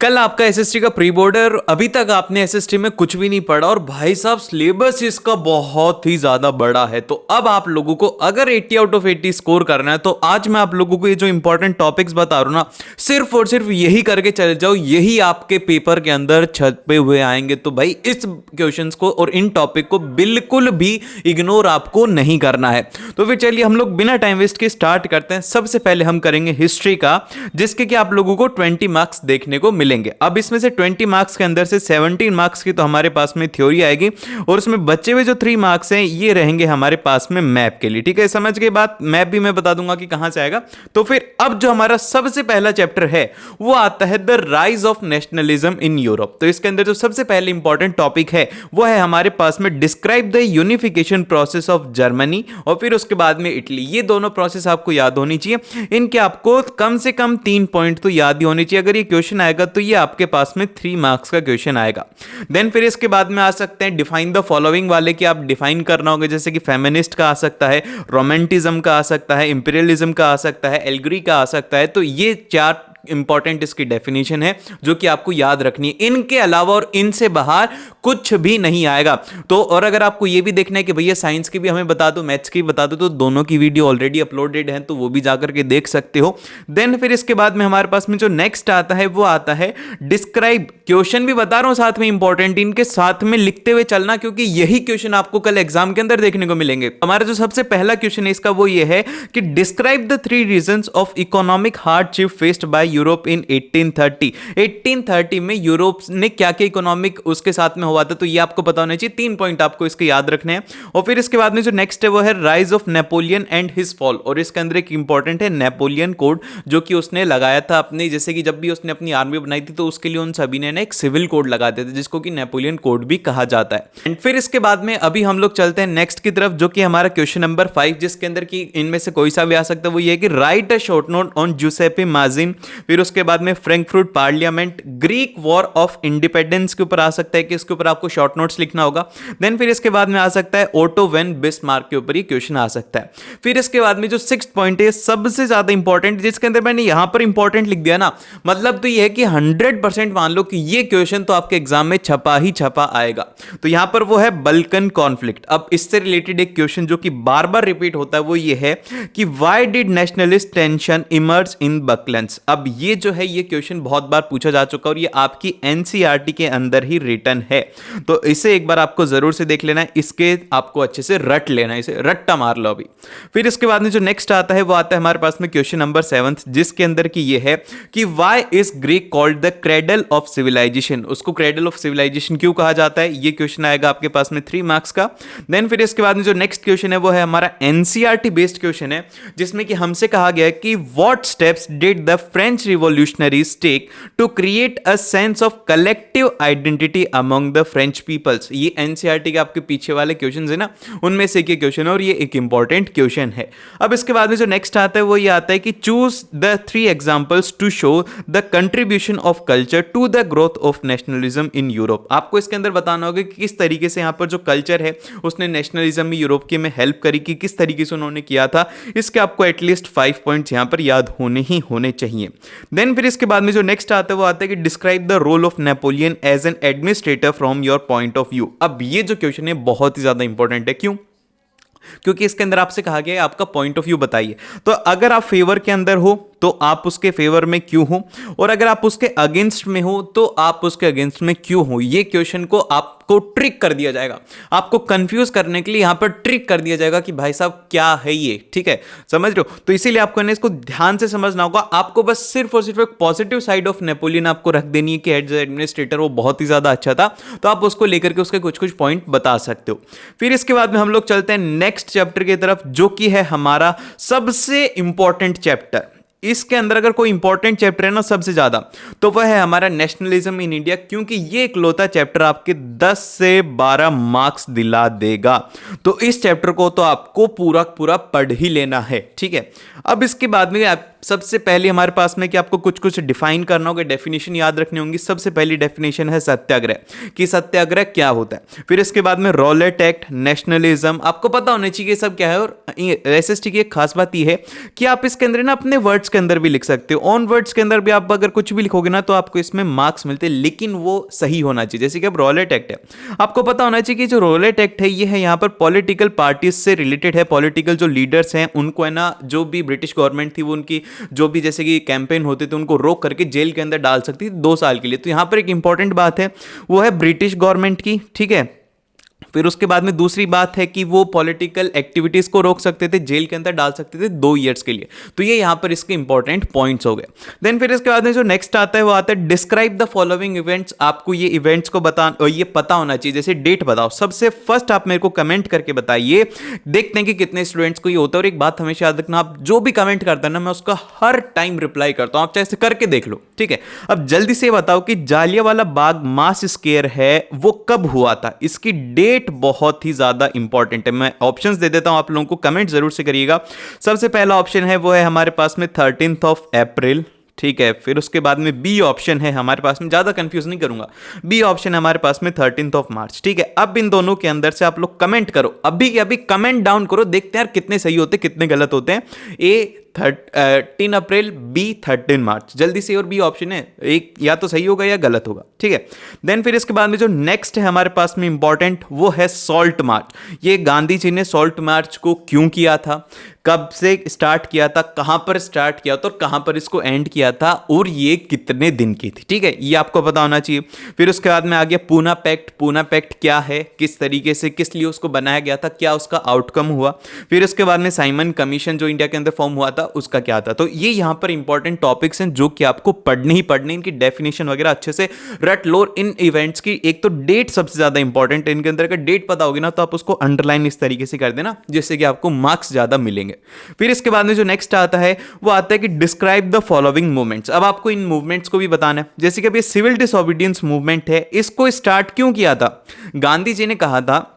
कल आपका एसएसटी का प्री बोर्ड है और अभी तक आपने एसएसटी में कुछ भी नहीं पढ़ा और भाई साहब सिलेबस इसका बहुत ही ज्यादा बड़ा है। तो अब आप लोगों को अगर 80 आउट ऑफ 80 स्कोर करना है तो आज मैं आप लोगों को ये जो इंपॉर्टेंट टॉपिक्स बता रहा हूं ना, सिर्फ और सिर्फ यही करके चले जाओ, यही आपके पेपर के अंदर छपे हुए आएंगे। तो भाई इस क्वेश्चंस को और इन टॉपिक को बिल्कुल भी इग्नोर आपको नहीं करना है। तो फिर चलिए हम लोग बिना टाइम वेस्ट के स्टार्ट करते हैं। सबसे पहले हम करेंगे हिस्ट्री का, जिसके कि आप लोगों को 20 मार्क्स देखने को मिलेंगे। अब इसमें से 20 मार्क्स के अंदर से 17 मार्क्स की तो हमारे पास में थ्योरी आएगी और उसमें बचे हुए जो 3 मार्क्स हैं ये रहेंगे हमारे पास में मैप के लिए। ठीक है, समझ के बाद मैप भी मैं बता दूंगा कि कहां से आएगा। तो फिर अब जो हमारा सबसे पहला चैप्टर है वो आता है the rise of nationalism in Europe. तो इसके अंदर जो सबसे पहले इंपॉर्टेंट टॉपिक है वो है हमारे पास में describe the unification process of Germany और फिर उसके बाद में इटली। ये दोनों प्रोसेस आपको याद होनी चाहिए। इनके आपको कम से कम 3 पॉइंट तो याद ही होने चाहिए। अगर ये क्वेश्चन आएगा तो ये आपके पास में 3 मार्क्स का क्वेश्चन आएगा। देन फिर इसके बाद में आ सकते हैं डिफाइन द फॉलोइंग वाले कि आप डिफाइन करना होगा, जैसे कि फेमिनिस्ट का आ सकता है, रोमांटिज्म का आ सकता है, इंपीरियलिज्म का आ सकता है, एल्गरी का आ सकता है। तो ये 4 इंपॉर्टेंट इसकी डेफिनेशन है जो कि आपको याद रखनी है। इनके अलावा और इनसे बाहर कुछ भी नहीं आएगा। तो और अगर आपको ये भी देखना है कि भैया साइंस की भी हमें बता दो, मैथ्स की बता दो, तो दोनों की वीडियो ऑलरेडी अपलोडेड है, तो वो भी जाकर के देख सकते हो। देन फिर इसके बाद में हमारे पास में जो नेक्स्ट आता है वो आता है डिस्क्राइब। क्वेश्चन भी बता रहा हूं साथ में इंपॉर्टेंट, इनके साथ में लिखते हुए चलना क्योंकि यही क्वेश्चन आपको कल एग्जाम के अंदर देखने को मिलेंगे। हमारा जो सबसे पहला क्वेश्चन है इसका वो ये है कि describe the 3 reasons of economic hardship faced by Europe in 1830। 1830 में यूरोप ने क्या क्या इकोनॉमिक उसके साथ में हुआ था, तो ये आपको पता होना चाहिए। 3 पॉइंट आपको इसके याद रखने हैं। और फिर इसके बाद में जो नेक्स्ट है वो है rise of Napoleon and his fall. और इसके अंदर एक इंपॉर्टेंट है नेपोलियन कोड, जो कि उसने लगाया था अपने, जैसे कि जब भी उसने अपनी आर्मी बनाई थी तो उसके लिए उन सभी ने एक सिविल कोड लगा दिया था जिसको कि नेपोलियन कोड भी कहा जाता है। एंड फिर इसके बाद में अभी हम लोग चलते हैं नेक्स्ट की तरफ, जो कि हमारा क्वेश्चन नंबर 5, जिसके अंदर की इनमें से कोई सा भी आ सकता है। वो ये है कि write a short note on Giuseppe Mazzini. फिर उसके बाद में Frankfurt parliament, Greek war of independence के ऊपर आ सकता है कि इसके ऊपर आपको शॉर्ट नोट्स लिखना होगा। देन फिर इसके बाद में आ सकता है ओटो वेन बिस्मार्क के ऊपर ही क्वेश्चन आ सकता है। फिर इसके बाद में जो 6th पॉइंट है सबसे ज्यादा इंपॉर्टेंट, जिसके अंदर मैंने यहां पर इंपॉर्टेंट लिख दिया ना, मतलब तो यह है कि 100% मान लो कि ये क्वेश्चन तो आपके एग्जाम में छपा ही छपा आएगा। तो यहां पर वो है बल्कन कॉन्फ्लिक्ट। अब इससे रिलेटेड एक क्वेश्चन जो कि बार बार रिपीट होता है वो ये है कि why did nationalist tension emerge in Balkans. अब ये जो है ये क्वेश्चन बहुत बार पूछा जा चुका और ये आपकी एनसीईआरटी के अंदर ही रिटन है। तो इसे एक बार आपको जरूर से देख लेना है, इसके आपको अच्छे से रट लेना है, इसे रट्टा मार लो अभी। फिर इसके बाद में जो नेक्स्ट आता है वो आता है हमारे पास में क्वेश्चन नंबर 7, जिसके अंदर की ये है कि why is Greek called the cradle of civilisation. उसको क्रेडल ऑफ सिविलाइजेशन क्यों कहा जाता है, ये क्वेश्चन आएगा आपके पास में 3 मार्क्स का। देन फिर इसके बाद में जो नेक्स्ट क्वेश्चन है वो है हमारा एनसीईआरटी बेस्ड क्वेश्चन है, जिसमें कि हमसे कहा गया है कि what steps did the French revolutionaries take to create a sense of collective identity among the French peoples. ये एनसीईआरटी के आपके पीछे वाले क्वेश्चन है ना, उनमें से एक क्वेश्चन है और ये एक इंपॉर्टेंट क्वेश्चन है। अब इसके बाद में जो नेक्स्ट आता है वो ये आता है कि choose the 3 examples to show the contribution of culture to the growth of nationalism in Europe. आपको इसके अंदर बताना होगा कि किस तरीके से यहाँ पर जो कल्चर है उसने नेशनलिज्म में यूरोप के में हेल्प करी, कि किस तरीके से उन्होंने किया था। इसके आपको एटलीस्ट 5 पॉइंट्स यहाँ पर याद होने ही होने चाहिए। देन फिर इसके बाद में जो नेक्स्ट आता है वो आता है कि describe the role of Napoleon as an administrator from your point of view. अब ये जो क्वेश्चन है बहुत ही ज्यादा इंपॉर्टेंट है। क्यों? क्योंकि इसके अंदर आपसे कहा गया है आपका पॉइंट ऑफ व्यू बताइए। तो अगर आप फेवर के अंदर हो तो आप उसके फेवर में क्यों हो, और अगर आप उसके अगेंस्ट में हो तो आप उसके अगेंस्ट में क्यों हो। ये क्वेश्चन को आपको ट्रिक कर दिया जाएगा, आपको कंफ्यूज करने के लिए यहां पर ट्रिक कर दिया जाएगा कि भाई साहब क्या है ये। ठीक है, समझ रहे हो? तो इसीलिए आपको इसको ध्यान से समझना होगा। आपको बस सिर्फ और सिर्फ एक पॉजिटिव साइड ऑफ नेपोलियन आपको रख देनी है कि एज एडमिनिस्ट्रेटर वो बहुत ही ज्यादा अच्छा था, तो आप उसको लेकर के उसके कुछ कुछ पॉइंट बता सकते हो। फिर इसके बाद में हम लोग चलते हैं नेक्स्ट चैप्टर की तरफ, जो कि है हमारा सबसे इंपॉर्टेंट चैप्टर। इसके अंदर अगर कोई इंपॉर्टेंट चैप्टर है ना सबसे ज्यादा, तो वह है हमारा नेशनलिज्म इन इंडिया, क्योंकि ये इकलौता चैप्टर आपके 10 से 12 मार्क्स दिला देगा। तो इस चैप्टर को तो आपको पूरा पूरा पढ़ ही लेना है। ठीक है, अब इसके बाद में सबसे पहले हमारे पास में कि आपको कुछ कुछ डिफाइन करना होगा, डेफिनेशन याद रखनी होंगी। सबसे पहली डेफिनेशन है सत्याग्रह, कि सत्याग्रह क्या होता है। फिर इसके बाद में रॉलेट एक्ट, नेशनलिज्म, आपको पता होना चाहिए सब क्या है। और एसएसटी की एक खास बात यह है कि आप इसके अंदर ना अपने वर्ड्स के अंदर भी लिख सकते हो, ऑन वर्ड्स के अंदर भी आप अगर कुछ भी लिखोगे ना तो आपको इसमें मार्क्स मिलते हैं, लेकिन वो सही होना चाहिए। जैसे कि अब रॉलेट एक्ट है, आपको पता होना चाहिए कि जो रॉलेट एक्ट है ये है यहाँ पर पॉलिटिकल पार्टीज से रिलेटेड है। पॉलिटिकल जो लीडर्स हैं उनको है ना, जो भी ब्रिटिश गवर्नमेंट थी वो उनकी जो भी जैसे कि कैंपेन होते थे उनको रोक करके जेल के अंदर डाल सकती थी 2 साल के लिए। तो यहाँ पर एक इंपॉर्टेंट बात है वो है ब्रिटिश गवर्नमेंट की, ठीक है। फिर उसके बाद में दूसरी बात है कि वो पॉलिटिकल एक्टिविटीज को रोक सकते थे, जेल के अंदर डाल सकते थे 2 इयर्स के लिए। तो ये यहां पर इसके इंपॉर्टेंट पॉइंट्स हो गए। देन फिर इसके बाद में जो नेक्स्ट आता है वो आता है डिस्क्राइब द फॉलोइंग इवेंट्स। आपको ये इवेंट्स को ये पता होना चाहिए, जैसे डेट बताओ। सबसे फर्स्ट आप मेरे को कमेंट करके बताइए, देखते हैं कि कितने स्टूडेंट्स को ये होता है। और एक बात हमेशा याद रखना, आप जो भी कमेंट करते हैं ना मैं उसका हर टाइम रिप्लाई करता हूं, आप चाहे ऐसे करके देख लो, ठीक है। अब जल्दी से बताओ कि जालियांवाला बाग मास स्केयर है वो कब हुआ था। इसकी डेट बहुत ही ज्यादा इंपॉर्टेंट है। मैं ऑप्शंस दे देता हूं, आप लोगों को कमेंट जरूर से करिएगा। सबसे पहला ऑप्शन है वो है हमारे पास में 13 अप्रैल, ठीक है। फिर उसके बाद में बी ऑप्शन है हमारे पास में, ज्यादा कंफ्यूज नहीं करूंगा, बी ऑप्शन है हमारे पास में 13 मार्च, ठीक है। अब इन दोनों के अंदर से आप लोग कमेंट करो, अभी अभी कमेंट डाउन करो, देखते हैं यार कितने सही होते कितने गलत होते हैं। ए 13 अप्रैल, बी 13 मार्च, जल्दी से। और बी ऑप्शन है, एक या तो सही होगा या गलत होगा, ठीक है। देन फिर इसके बाद में जो नेक्स्ट है हमारे पास में इंपॉर्टेंट वो है सॉल्ट मार्च। ये गांधी जी ने सॉल्ट मार्च को क्यों किया था, कब से स्टार्ट किया था, कहां पर स्टार्ट किया था और कहां पर इसको एंड किया था, और ये कितने दिन की थी, ठीक है। ये आपको पता होना चाहिए। फिर उसके बाद में आ गया पूना पैक्ट। पूना पैक्ट क्या है, किस तरीके से, किस लिए उसको बनाया गया था, क्या उसका आउटकम हुआ। फिर उसके बाद में साइमन कमीशन जो इंडिया के अंदर फॉर्म हुआ था उसका क्या था। तो ये यहां पर इंपॉर्टेंट टॉपिक्स हैं जो कि आपको पढ़ने ही पढ़ने, इनकी डेफिनेशन वगैरह अच्छे से रट लो। इन इवेंट्स की एक तो डेट सबसे ज्यादा इंपॉर्टेंट है, इनके अंदर अगर डेट पता होगी ना तो आप उसको अंडरलाइन इस तरीके से कर देना जिससे कि आपको मार्क्स ज्यादा मिलेंगे। फिर इसके बाद में जो नेक्स्ट आता है वो आता है कि डिस्क्राइब द फॉलोइंग मूवमेंट्स। अब आपको इन मूवमेंट्स को भी बताना है, जैसे कि अब ये सिविल डिसोबीडियंस मूवमेंट है, इसको स्टार्ट क्यों किया था, गांधी जी ने कहा था।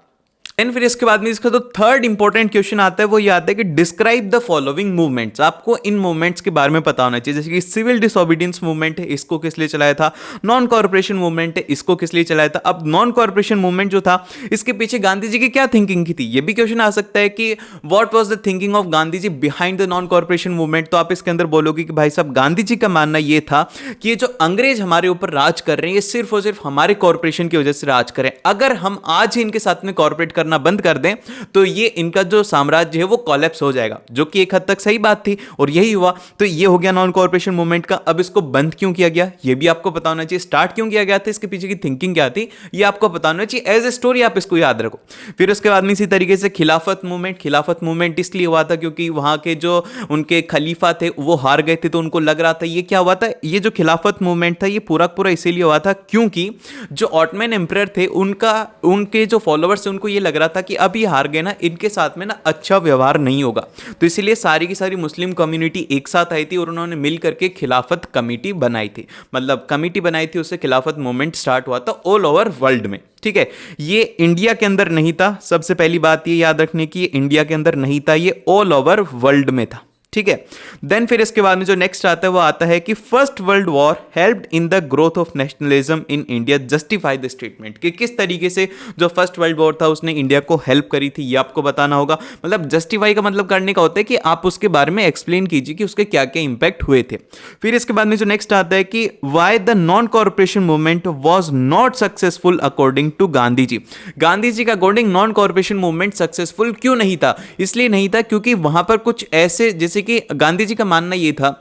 एंड फिर इसके बाद में इसका तो थर्ड इंपॉर्टेंट क्वेश्चन आता है वो ये आता है कि डिस्क्राइब द फॉलोइंग मूवमेंट्स। आपको इन मूवमेंट्स के बारे में पता होना चाहिए, जैसे कि सिविल डिसोबीडियंस मूवमेंट है, इसको किस लिए चलाया था। नॉन कॉर्पोरेशन मूवमेंट है, इसको किस लिए चलाया था। अब नॉन कॉर्पोरेशन मूवमेंट जो था इसके पीछे गांधी जी की क्या थिंकिंग की थी, ये भी क्वेश्चन आ सकता है कि what was the thinking of Gandhi ji behind the non corporation movement. तो आप इसके अंदर बोलोगे कि भाई साहब गांधी जी का मानना यह था कि ये जो अंग्रेज हमारे ऊपर राज कर रहे हैं ये सिर्फ और सिर्फ हमारे कॉर्पोरेशन की वजह से राज करें। अगर हम आज ही इनके साथ में कॉर्पोरेट करना बंद कर दें तो ये इनका जो साम्राज्य है वो कोलैप्स हो जाएगा, जो कि एक हद तक सही बात थी और यही हुआ। तो ये हो गया नॉन कॉर्पोरेशन मूवमेंट का। अब इसको बंद क्यों किया गया ये भी आपको पता होना चाहिए, स्टार्ट क्यों किया गया था, इसके पीछे की थिंकिंग क्या थी ये आपको पता होना चाहिए। एज ए स्टोरी आप इसको याद रखो। फिर उसके बाद में इसी तरीके से खिलाफत मूवमेंट। खिलाफत मूवमेंट इसलिए हुआ था क्योंकि वहां के जो उनके खलीफा थे वो हार गए थे, तो उनको लग रहा था ये क्या हुआ था, ये जो खिलाफत मूवमेंट था ये पूरा पूरा इसीलिए हुआ था क्योंकि जो ऑटोमन एम्परर थे उनके जो फॉलोअर्स थे उनको ये लग रहा था कि अब ये हार गए ना, इनके साथ में ना अच्छा व्यवहार नहीं होगा। तो इसीलिए सारी की सारी मुस्लिम कम्युनिटी एक साथ आई थी और उन्होंने मिल करके खिलाफत कमेटी बनाई थी, मतलब कमेटी बनाई थी, उससे खिलाफत मूवमेंट स्टार्ट हुआ था ऑल ओवर वर्ल्ड में, ठीक है। ये इंडिया के अंदर नहीं था, सबसे पहली बात ये याद रखने की, इंडिया के अंदर नहीं था, ये ऑल ओवर वर्ल्ड में था, ठीक है। देन फिर इसके बाद में जो नेक्स्ट आता है वो आता है कि first world war helped in the growth of nationalism in India, justify the statement, कि किस तरीके से जो फर्स्ट वर्ल्ड वॉर था उसने इंडिया को हेल्प करी थी, ये आपको बताना होगा। मतलब जस्टिफाई का मतलब करने का होता है कि आप उसके बारे में एक्सप्लेन कीजिए कि उसके क्या क्या इंपैक्ट हुए थे। फिर इसके बाद में जो नेक्स्ट आता है कि why the non corporation movement was not successful according to Gandhi ji. Gandhi ji का according non corporation movement successful क्यों नहीं था, इसलिए नहीं था क्योंकि वहां पर कुछ ऐसे, जैसे कि गांधी जी का मानना यह था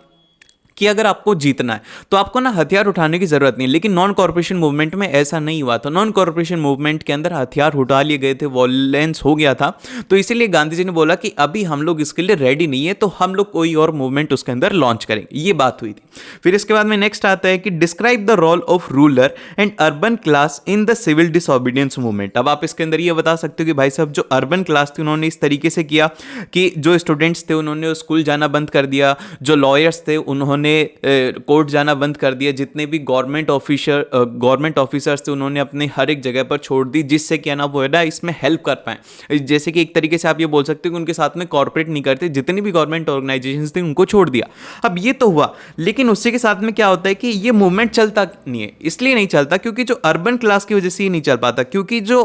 कि अगर आपको जीतना है तो आपको ना हथियार उठाने की जरूरत नहीं है, लेकिन नॉन कॉर्पोरेशन मूवमेंट में ऐसा नहीं हुआ था। नॉन कॉर्पोरेशन मूवमेंट के अंदर हथियार उठा लिए गए थे, वॉयलेंस हो गया था, तो इसीलिए गांधी जी ने बोला कि अभी हम लोग इसके लिए रेडी नहीं है, तो हम लोग कोई और मूवमेंट उसके अंदर लॉन्च करेंगे, ये बात हुई थी। फिर इसके बाद में नेक्स्ट आता है कि describe the role of rural and urban class in the civil disobedience movement. अब आप इसके अंदर ये बता सकते हो कि भाई साहब जो अर्बन क्लास थी उन्होंने इस तरीके से किया कि जो स्टूडेंट्स थे उन्होंने स्कूल जाना बंद कर दिया, जो लॉयर्स थे उन्होंने उन्होंने कोर्ट जाना बंद कर दिया, जितने भी गवर्नमेंट ऑफिसर्स थे उन्होंने अपने हर एक जगह पर छोड़ दी, जिससे क्या ना वो है ना इसमें हेल्प कर पाए। जैसे कि एक तरीके से आप ये बोल सकते हो कि उनके साथ में कॉर्पोरेट नहीं करते, जितनी भी गवर्नमेंट ऑर्गेनाइजेशंस थी उनको छोड़ दिया। अब ये तो हुआ, लेकिन उससे के साथ में क्या होता है कि ये मूवमेंट चलता नहीं है। इसलिए नहीं चलता क्योंकि जो अर्बन क्लास की वजह से ये नहीं चल पाता, क्योंकि जो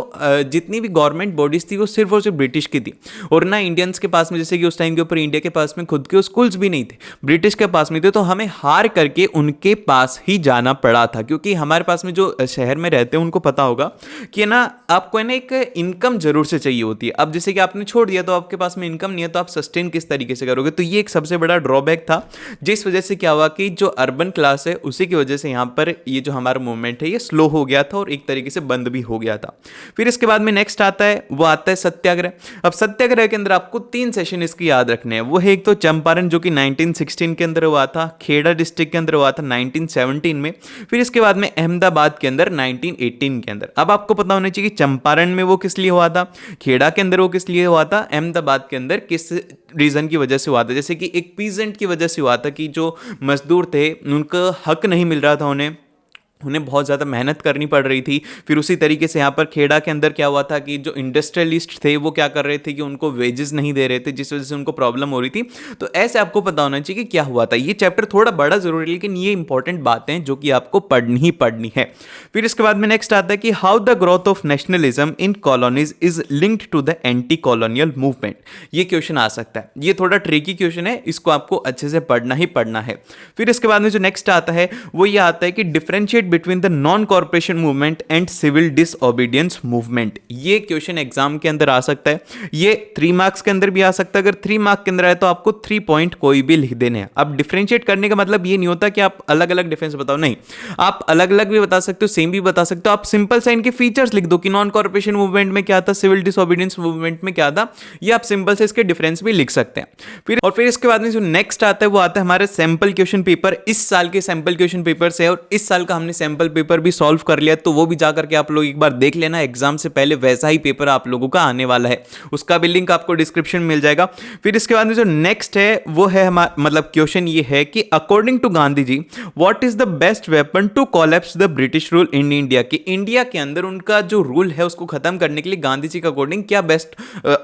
जितनी भी गवर्नमेंट बॉडीज थी वो सिर्फ और सिर्फ ब्रिटिश की थी, और ना इंडियंस के पास में, जैसे कि उस टाइम के ऊपर इंडिया के पास में खुद के स्कूल्स भी नहीं थे, ब्रिटिश के पास में थे, तो हमें हार करके उनके पास ही जाना पड़ा था। क्योंकि हमारे पास में जो शहर में रहते हैं उनको पता होगा कि ना आपको है ना एक इनकम जरूर से चाहिए होती है। अब जैसे कि आपने छोड़ दिया तो आपके पास में इनकम नहीं है, तो आप सस्टेन किस तरीके से करोगे? तो ये एक सबसे बड़ा ड्रॉबैक था, जिस वजह से क्या हुआ कि जो अर्बन क्लास है उसी की वजह से यहाँ पर ये जो हमारा मूवमेंट है ये स्लो हो गया था और एक तरीके से बंद भी हो गया था। फिर इसके बाद में नेक्स्ट आता है, वो आता है सत्याग्रह। अब सत्याग्रह के अंदर आपको 3 सेशन इसकी याद रखने हैं। वो है एक तो चंपारण जो कि 1916 के अंदर हुआ था, खेड़ा डिस्ट्रिक्ट के अंदर हुआ था 1917 में, फिर इसके बाद में अहमदाबाद के अंदर 1918 के अंदर। अब आपको पता होना चाहिए कि चंपारण में वो किस लिए हुआ था, खेड़ा के अंदर वो किस लिए हुआ था, अहमदाबाद के अंदर किस रीजन की वजह से हुआ था। जैसे कि एक पीजेंट की वजह से हुआ था कि जो मजदूर थे उनका हक नहीं मिल रहा था, उन्हें बहुत ज़्यादा मेहनत करनी पड़ रही थी। फिर उसी तरीके से यहाँ पर खेड़ा के अंदर क्या हुआ था कि जो इंडस्ट्रियलिस्ट थे वो क्या कर रहे थे कि उनको वेजेस नहीं दे रहे थे, जिस वजह से उनको प्रॉब्लम हो रही थी। तो ऐसे आपको पता होना चाहिए कि क्या हुआ था। ये चैप्टर थोड़ा बड़ा जरूरी है, लेकिन ये इंपॉर्टेंट बातें हैं जो कि आपको पढ़नी ही पढ़नी है। फिर इसके बाद में नेक्स्ट आता है कि how the growth of nationalism in colonies is linked to the anti colonial movement. ये क्वेश्चन आ सकता है, ये थोड़ा ट्रिकी क्वेश्चन है, इसको आपको अच्छे से पढ़ना ही पढ़ना है। फिर इसके बाद में जो नेक्स्ट आता है वो ये आता है कि differentiate between the non corporation movement and civil disobedience movement. ये क्वेश्चन एग्जाम के अंदर आ सकता है, ये 3 मार्क्स के अंदर भी आ सकता है। अगर 3 मार्क के अंदर आए तो आपको 3 पॉइंट कोई भी लिख देने हैं। अब डिफरेंशिएट करने का मतलब ये नहीं होता कि आप अलग अलग डिफरेंस बताओ, नहीं, आप अलग अलग भी बता सकते हो, सेम भी बता सकते हो। आप सिंपल सा इनके फीचर्स लिख दो कि नॉन कॉर्पोरेशन मूवमेंट में क्या था, सिविल डिसओबीडियंस मूवमेंट में क्या था, ये आप सिंपल से इसके डिफरेंस भी लिख सकते हैं। फिर इसके बाद में जो नेक्स्ट आता है वो आता है हमारे सैंपल क्वेश्चन पेपर। इस साल के सैंपल क्वेश्चन पेपर से, और इस साल का हमने सैंपल पेपर भी सॉल्व कर लिया, तो वो भी जाकर के आप लोग एक बार देख लेना। एग्जाम से पहले वैसा ही पेपर आप लोगों का आने वाला है, उसका भी लिंक आपको डिस्क्रिप्शन में मिल जाएगा। फिर इसके बाद में जो नेक्स्ट है वो है हमारा मतलब क्वेश्चन ये है कि according to Gandhi ji what is the best weapon to collapse the British rule in India. कि इंडिया के अंदर उनका जो रूल है उसको खत्म करने के लिए गांधी जी के अकॉर्डिंग क्या बेस्ट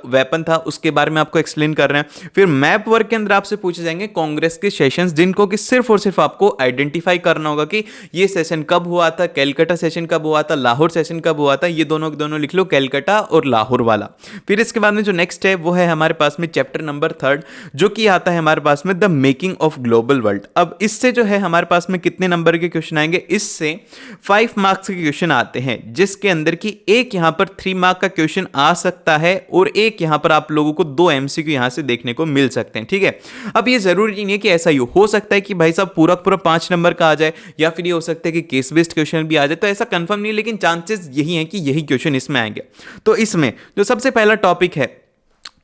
वेपन था, उसके बारे में आपको एक्सप्लेन कर रहे हैं। फिर मैप वर्क के अंदर आपसे पूछे जाएंगे कांग्रेस के सेशंस, जिनको कि सिर्फ और सिर्फ आपको आइडेंटिफाई करना होगा कि ये सेशन कब हुआ था, कैलकाटा सेशन कब हुआ था, लाहौर सेशन कब हुआ था, ये दोनों दोनों लिख लो, कैलकाटा और लाहौर वाला। फिर इसके बाद में जो नेक्स्ट है वो है हमारे पास में चैप्टर नंबर 3 जो कि आता है हमारे पास में the making of global world. अब इससे जो है हमारे पास में कितने नंबर के क्वेश्चन आएंगे, इससे 5 मार्क्स के क्वेश्चन आते हैं, जिसके अंदर की एक यहां पर 3 मार्क का क्वेश्चन आ सकता है और एक यहां पर आप लोगों को 2 एमसीक्यू यहां से देखने को मिल सकते हैं। ठीक है, अब ये जरूरी नहीं है कि ऐसा ही हो सकता है कि भाई साहब पूरा पूरा 5 नंबर का आ जाए, या फिर ये हो सकता है कि केस बेस्ड क्वेश्चन भी आ जाए, तो ऐसा कंफर्म नहीं, लेकिन चांसेस यही हैं कि यही क्वेश्चन इसमें आएंगे। तो इसमें जो सबसे पहला टॉपिक है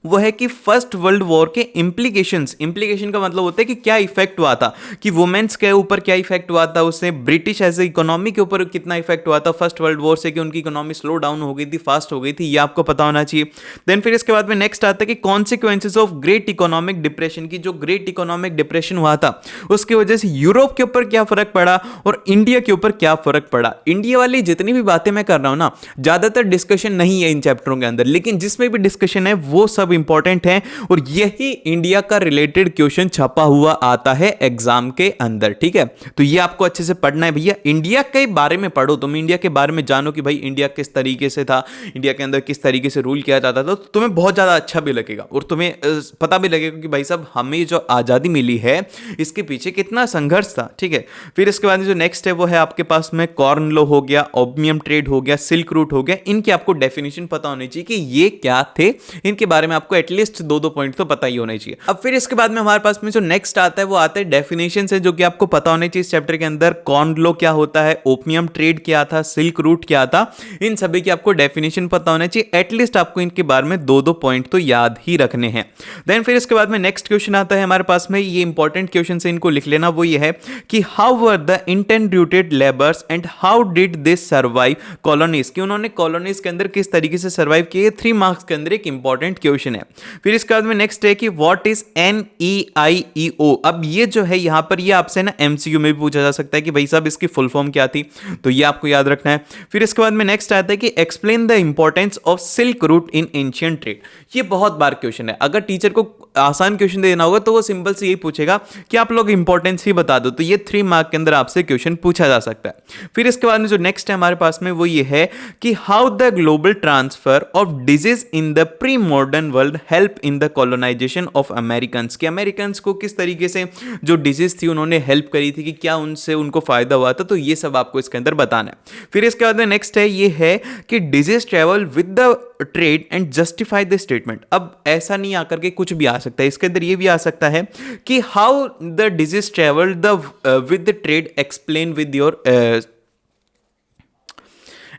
वो है कि फर्स्ट वर्ल्ड वॉर के इम्प्लीकेशंस। इम्प्लीकेशन का मतलब होता है कि क्या इफेक्ट हुआ था, कि वुमेन्स के ऊपर क्या इफेक्ट हुआ था, उससे ब्रिटिश एज ए इकोनॉमी के ऊपर कितना इफेक्ट हुआ था फर्स्ट वर्ल्ड वॉर से, कि उनकी इकोनॉमी स्लो डाउन हो गई थी, फास्ट हो गई थी, ये आपको पता होना चाहिए। देन फिर इसके बाद में नेक्स्ट आता है कि consequences of great economic depression, की जो ग्रेट इकोनॉमिक डिप्रेशन हुआ था उसकी वजह से यूरोप के ऊपर क्या फर्क पड़ा और इंडिया के ऊपर क्या फर्क पड़ा। इंडिया वाली जितनी भी बातें मैं कर रहा हूं ना, ज्यादातर डिस्कशन नहीं है इन चैप्टरों के अंदर, लेकिन जिसमें भी डिस्कशन है वो सब इंपॉर्टेंट है, और यही इंडिया का रिलेटेड क्वेश्चन छपा हुआ आता है एग्जाम के अंदर। ठीक है, तो ये आपको अच्छे से पढ़ना है भैया, इंडिया के बारे में पढ़ो, तुम इंडिया के बारे में जानो कि भाई इंडिया किस तरीके से था, इंडिया के अंदर किस तरीके से रूल किया जाता था, तो तुम्हें बहुत ज्यादा अच्छा भी लगेगा और तुम्हें पता भी लगेगा कि भाई साहब हमें जो आजादी मिली है इसके पीछे कितना संघर्ष था। ठीक है, फिर इसके बाद जो नेक्स्ट है वो है आपके पास में कॉर्न लॉ हो गया, ओपियम ट्रेड हो गया, सिल्क रूट हो गया, इनकी आपको डेफिनेशन पता होनी चाहिए कि ये क्या थे, इनके बारे में आपको एटलीस्ट 2-2 पॉइंट तो पता ही होने चाहिए। अब फिर इसके बाद में हमारे पास में जो नेक्स्ट आता है वो आता है डेफिनेशन से, जो कि आपको पता होने चाहिए इस चैप्टर के अंदर। कॉर्न लॉ क्या होता है, ओपियम ट्रेड क्या था, सिल्क रूट क्या था, इन सभी की आपको डेफिनेशन पता होना चाहिए। एटलीस्ट आपको इनके बारे में 2-2 पॉइंट तो याद ही रखने हैं। देन फिर इसके बाद में नेक्स्ट क्वेश्चन आता है हमारे पास में, ये इंपॉर्टेंट क्वेश्चन से इनको लिख लेना, वो ये है कि how were the intent rooted labours and how did they survive colonies, कि उन्होंने कॉलोनीज के अंदर किस तरीके से सर्वाइव किए। 3 मार्क्स के अंदर एक इंपॉर्टेंट क्वेश्चन क्वेश्चन है। फिर इसके बाद में नेक्स्ट है कि व्हाट इज NEIEO। अब ये जो है यहाँ पर ये आपसे ना MCQ में भी पूछा जा सकता है कि भाई साहब इसकी फुल फॉर्म क्या थी, तो ये आपको याद रखना है। फिर इसके बाद में नेक्स्ट आता है कि explain the importance of silk route in ancient trade. ये बहुत बार क्वेश्चन है, अगर टीचर को आसान क्वेश्चन देना होगा तो वो सिंपल से यही पूछेगा कि आप लोग इंपॉर्टेंस ही बता दो, तो ये 3 मार्क के अंदर आपसे क्वेश्चन पूछा जा सकता है। फिर इसके बाद में जो नेक्स्ट है हमारे पास में वो ये है कि how the global transfer of disease in the pre modern world help in the colonisation of Americans. कि अमेरिकन्स को किस तरीके से जो डिजीज थी उन्होंने हेल्प करी थी, कि क्या उनसे उनको फायदा हुआ था, तो ये सब आपको इसके अंदर बताना है। फिर इसके बाद में नेक्स्ट है ये है कि disease travel with the trade and justify the statement. अब ऐसा नहीं आकर के कुछ भी आ सकता है, इसके अंदर ये भी आ सकता है कि how the disease travel the with the trade explain with your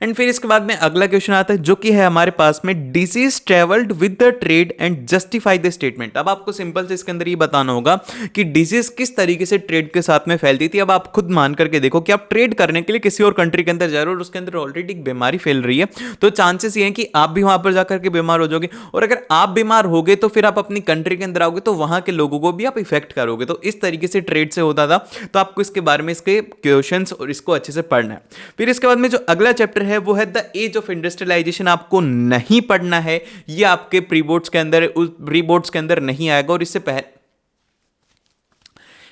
and फिर इसके बाद में अगला क्वेश्चन आता है जो कि है हमारे पास में disease travelled with the trade and justify the statement. अब आपको सिंपल से इसके अंदर ये बताना होगा कि डिजीज किस तरीके से ट्रेड के साथ में फैलती थी। अब आप खुद मान करके देखो कि आप ट्रेड करने के लिए किसी और कंट्री के अंदर जा रहे हो और उसके अंदर ऑलरेडी एक बीमारी फैल रही है, तो चांसेस ये हैं कि आप भी वहां पर जाकर के बीमार हो जाओगे, और अगर आप बीमार हो गए तो फिर आप अपनी कंट्री के अंदर आओगे तो वहां के लोगों को भी आप इफेक्ट करोगे। तो इस तरीके से ट्रेड से होता था, तो आपको इसके बारे में इसके क्वेश्चंस और इसको अच्छे से पढ़ना है। फिर इसके बाद में जो अगला चैप्टर है वो है द एज ऑफ इंडस्ट्रियलाइजेशन। आपको नहीं पढ़ना है, ये आपके प्री बोर्ड्स के अंदर प्री बोर्ड्स के अंदर नहीं आएगा, और इससे पहले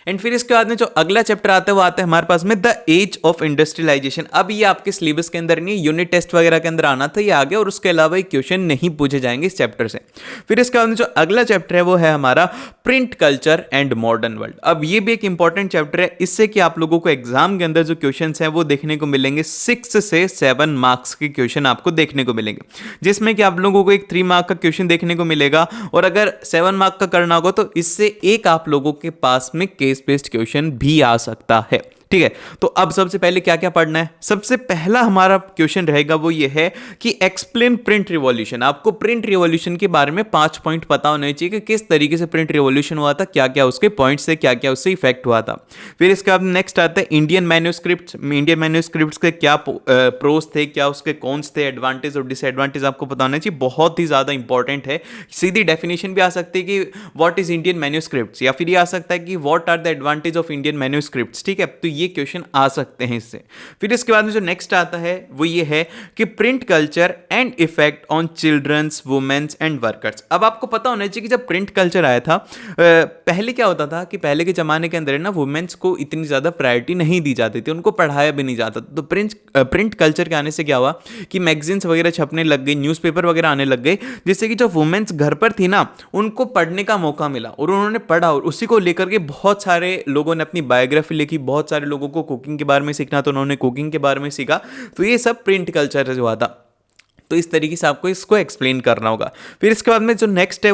एंड फिर इसके बाद में जो अगला चैप्टर आता है वो आता है हमारे पास में द एज ऑफ इंडस्ट्रियलाइजेशन। अब ये आपके सिलेबस के अंदर नहीं, यूनिट टेस्ट वगैरह के अंदर आना था, ये आ गया, और उसके अलावा एक क्वेश्चन नहीं पूछे जाएंगे इस चैप्टर से। फिर इसके बाद में जो अगला चैप्टर है वो है हमारा print culture and modern world. अब ये भी एक इंपॉर्टेंट चैप्टर है, इससे कि आप लोगों को एग्जाम के अंदर जो क्वेश्चन हैं वो देखने को मिलेंगे, 6 से 7 मार्क्स के क्वेश्चन आपको देखने को मिलेंगे, जिसमें कि आप लोगों को एक 3 मार्क का क्वेश्चन देखने को मिलेगा, और अगर 7 मार्क का करना होगा तो इससे एक आप लोगों के पास में केस बेस्ड क्वेश्चन भी आ सकता है। ठीक है, तो अब सबसे पहले क्या क्या पढ़ना है। सबसे पहला हमारा क्वेश्चन रहेगा वो ये है कि एक्सप्लेन प्रिंट रिवॉल्यूशन। आपको प्रिंट रिवॉल्यूशन के बारे में 5 पॉइंट पता होने चाहिए कि किस तरीके से प्रिंट रिवॉल्यूशन हुआ था, क्या क्या उसके पॉइंट्स थे, क्या क्या उससे इफेक्ट हुआ था। फिर इसके बाद नेक्स्ट आता है इंडियन मैन्यूस्क्रिप्ट। इंडियन मैन्यूस्क्रिप्ट के क्या प्रोस थे, क्या उसके कॉन्स थे, एडवांटेज और डिसएडवांटेज आपको पता होना चाहिए, बहुत ही ज्यादा इंपॉर्टेंट है। सीधी डेफिनेशन भी आ सकती है कि व्हाट इज इंडियन मैन्यूस्क्रिप्ट, या फिर ये आ सकता है कि what are the advantage of Indian manuscript. ठीक है, तो ये क्वेश्चन आ सकते हैं इससे। फिर इसके बाद में जो नेक्स्ट आता है वो ये है कि print culture and effect on childrens, womens and workers. अब आपको पता होना चाहिए कि जब प्रिंट कल्चर आया था, पहले क्या होता था कि पहले के जमाने के अंदर ना वुमेन्स को इतनी ज्यादा प्रायोरिटी नहीं दी जाती थी, उनको पढ़ाया भी नहीं जाता। तो प्रिंट कल्चर के आने से क्या हुआ कि मैगजीन्स वगैरह छपने लग गई, न्यूज़पेपर वगैरह आने लग गए, जिससे कि जो वुमेन्स घर पर थी ना उनको पढ़ने का मौका मिला, और उन्होंने पढ़ा, और उसी को लेकर के बहुत सारे लोगों ने अपनी बायोग्राफी लिखी, बहुत सारे लोगों को कुकिंग के बारे में सीखना तो उन्होंने कुकिंग के बारे में सीखा। तो ये सब प्रिंट कल्चर से हुआ था, तो इस तरीके से आपको इसको एक्सप्लेन करना होगा। फिर इसके बाद में जो नेक्स्ट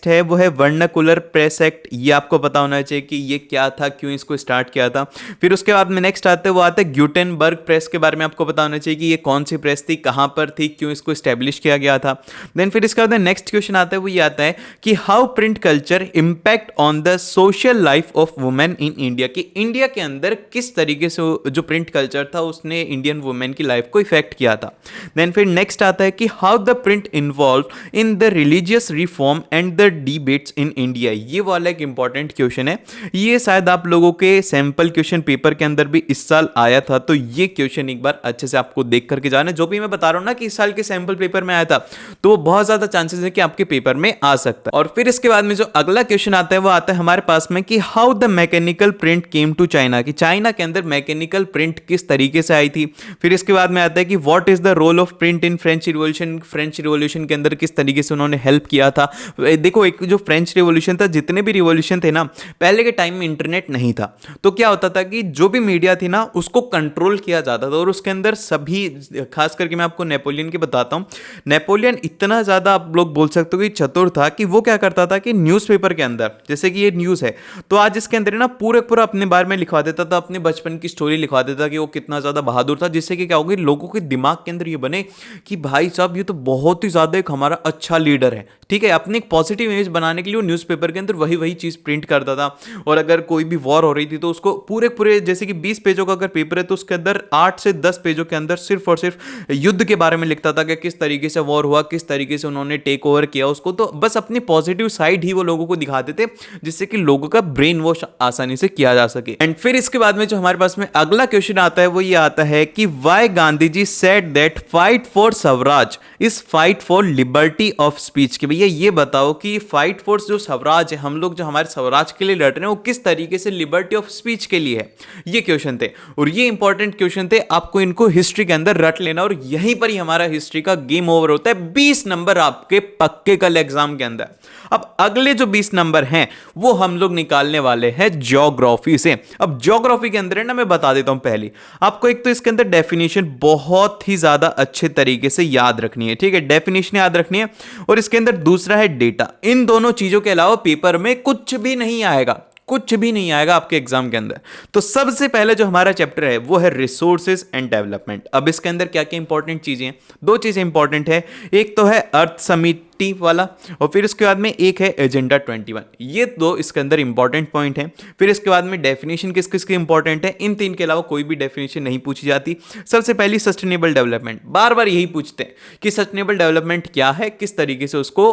है वो है वर्नाकुलर प्रेस एक्ट। ये आपको पता होना चाहिए कि ये क्या था, क्यों इसको स्टार्ट किया था। फिर उसके बाद में नेक्स्ट आता है वो आता है ग्यूटेनबर्ग प्रेस के बारे में आपको पता होना चाहिए कि ये कौन सी प्रेस थी, कहाँ पर थी, क्यों इसको स्टैब्लिश किया गया था। देन फिर इसके बाद में नेक्स्ट क्वेश्चन आता है वो ये आता है कि how print culture impact on the social life of women in India. कि इंडिया के अंदर किस तरीके से जो प्रिंट कल्चर था उसने इंडियन वुमेन की लाइफ को इफेक्ट किया था। देन फिर नेक्स्ट आता है कि how the print involve in the religious reform and the debates in India. ये वाला एक इंपॉर्टेंट क्वेश्चन है, ये शायद आप लोगों के सैंपल क्वेश्चन पेपर के अंदर भी इस साल आया था, तो ये क्वेश्चन एक बार अच्छे से आपको देख करके जाना। जो भी मैं बता रहा हूं ना कि इस साल के सैंपल पेपर में आया था, तो बहुत ज्यादा चांसेस है कि आपके पेपर में आ सकता है। और फिर इसके बाद में जो अगला क्वेश्चन आता है वो आता है हमारे पास में कि how the mechanical print came to China. कि चाइना के अंदर मैकेनिकल प्रिंट किस तरीके से आई थी। फिर इसके बाद में आता है कि what is the role of print in French revolution के अंदर किस तरीके से उन्होंने हेल्प किया था। देखो, एक जो फ्रेंच रिवॉल्यूशन था, जितने भी रिवॉल्यूशन थे ना, पहले के टाइम में इंटरनेट नहीं था, तो क्या होता था कि जो भी मीडिया थी ना उसको कंट्रोल किया जाता था, और उसके अंदर सभी, खास करके मैं आपको नेपोलियन की बताता हूं। नेपोलियन इतना ज्यादा आप लोग बोल सकते हो कि चतुर था कि वो क्या करता था कि न्यूज़पेपर के अंदर, जैसे कि ये न्यूज़ है तो आज इसके अंदर ना पूरा अपने बारे में लिखवा देता था, अपने बचपन की स्टोरी लिखवा देता कि वो कितना ज्यादा बहादुर था, जिससे कि क्या होगी लोगों के दिमाग के अंदर ये बने कि भाई साहब ये तो बहुत ही ज्यादा एक हमारा अच्छा लीडर है, ठीक है। अपनी एक पॉजिटिव इमेज बनाने के लिए वो न्यूज़पेपर के अंदर वही वही चीज प्रिंट करता था। और अगर कोई भी वॉर हो रही थी तो उसको पूरे पूरे, जैसे कि 20 पेजों का अगर पेपर है तो उसके अंदर 8 से 10 पेजों के अंदर सिर्फ और सिर्फ युद्ध के बारे में लिखता था कि किस तरीके से वॉर हुआ, किस तरीके से उन्होंने टेक ओवर किया उसको। तो बस अपनी पॉजिटिव साइड ही वो लोगों को दिखाते थे, जिससे कि लोगों का ब्रेन वॉश आसानी से किया जा सके। एंड फिर इसके बाद में जो हमारे पास में अगला क्वेश्चन आता है वो ये आता है कि why Gandhi ji said that fight for swaraj is fight for liberty of speech. कि भैया ये बताओ कि फाइट फॉर जो स्वराज है, हम लोग जो हमारे स्वराज के लिए लड़ रहे हैं, वो किस तरीके से लिबर्टी ऑफ स्पीच के लिए है। ये क्वेश्चन थे और ये इंपॉर्टेंट क्वेश्चन थे, आपको इनको हिस्ट्री के अंदर रट लेना और यहीं पर ही हमारा हिस्ट्री का गेम ओवर होता है। 20 नंबर आपके पक्के कल एग्जाम के अंदर। अब अगले जो 20 नंबर हैं वो हम लोग निकालने वाले हैं ज्योग्राफी से। अब ज्योग्राफी के अंदर है ना, मैं बता देता हूं पहले आपको। एक तो इसके अंदर डेफिनेशन बहुत ही ज्यादा अच्छे तरीके से याद रखनी है, ठीक है, डेफिनेशन याद रखनी है। और इसके अंदर दूसरा है डेटा। इन दोनों चीजों के अलावा पेपर में कुछ भी नहीं आएगा, कुछ भी नहीं आएगा आपके एग्जाम के अंदर। तो सबसे पहले जो हमारा चैप्टर है वो है रिसोर्सेज एंड डेवलपमेंट। अब इसके अंदर क्या क्या इंपॉर्टेंट चीजें हैं, दो चीजें इंपॉर्टेंट है। एक तो है अर्थ समिट वाला, और फिर इसके बाद में एक है एजेंडा 21। ये दो इसके अंदर इंपॉर्टेंट पॉइंट हैं। फिर इसके बाद में डेफिनेशन किस किस की इंपॉर्टेंट है, इन तीन के अलावा कोई भी डेफिनेशन नहीं पूछी जाती। सबसे पहली सस्टेनेबल डेवलपमेंट, बार बार यही पूछते हैं कि सस्टेनेबल डेवलपमेंट क्या है, किस तरीके से उसको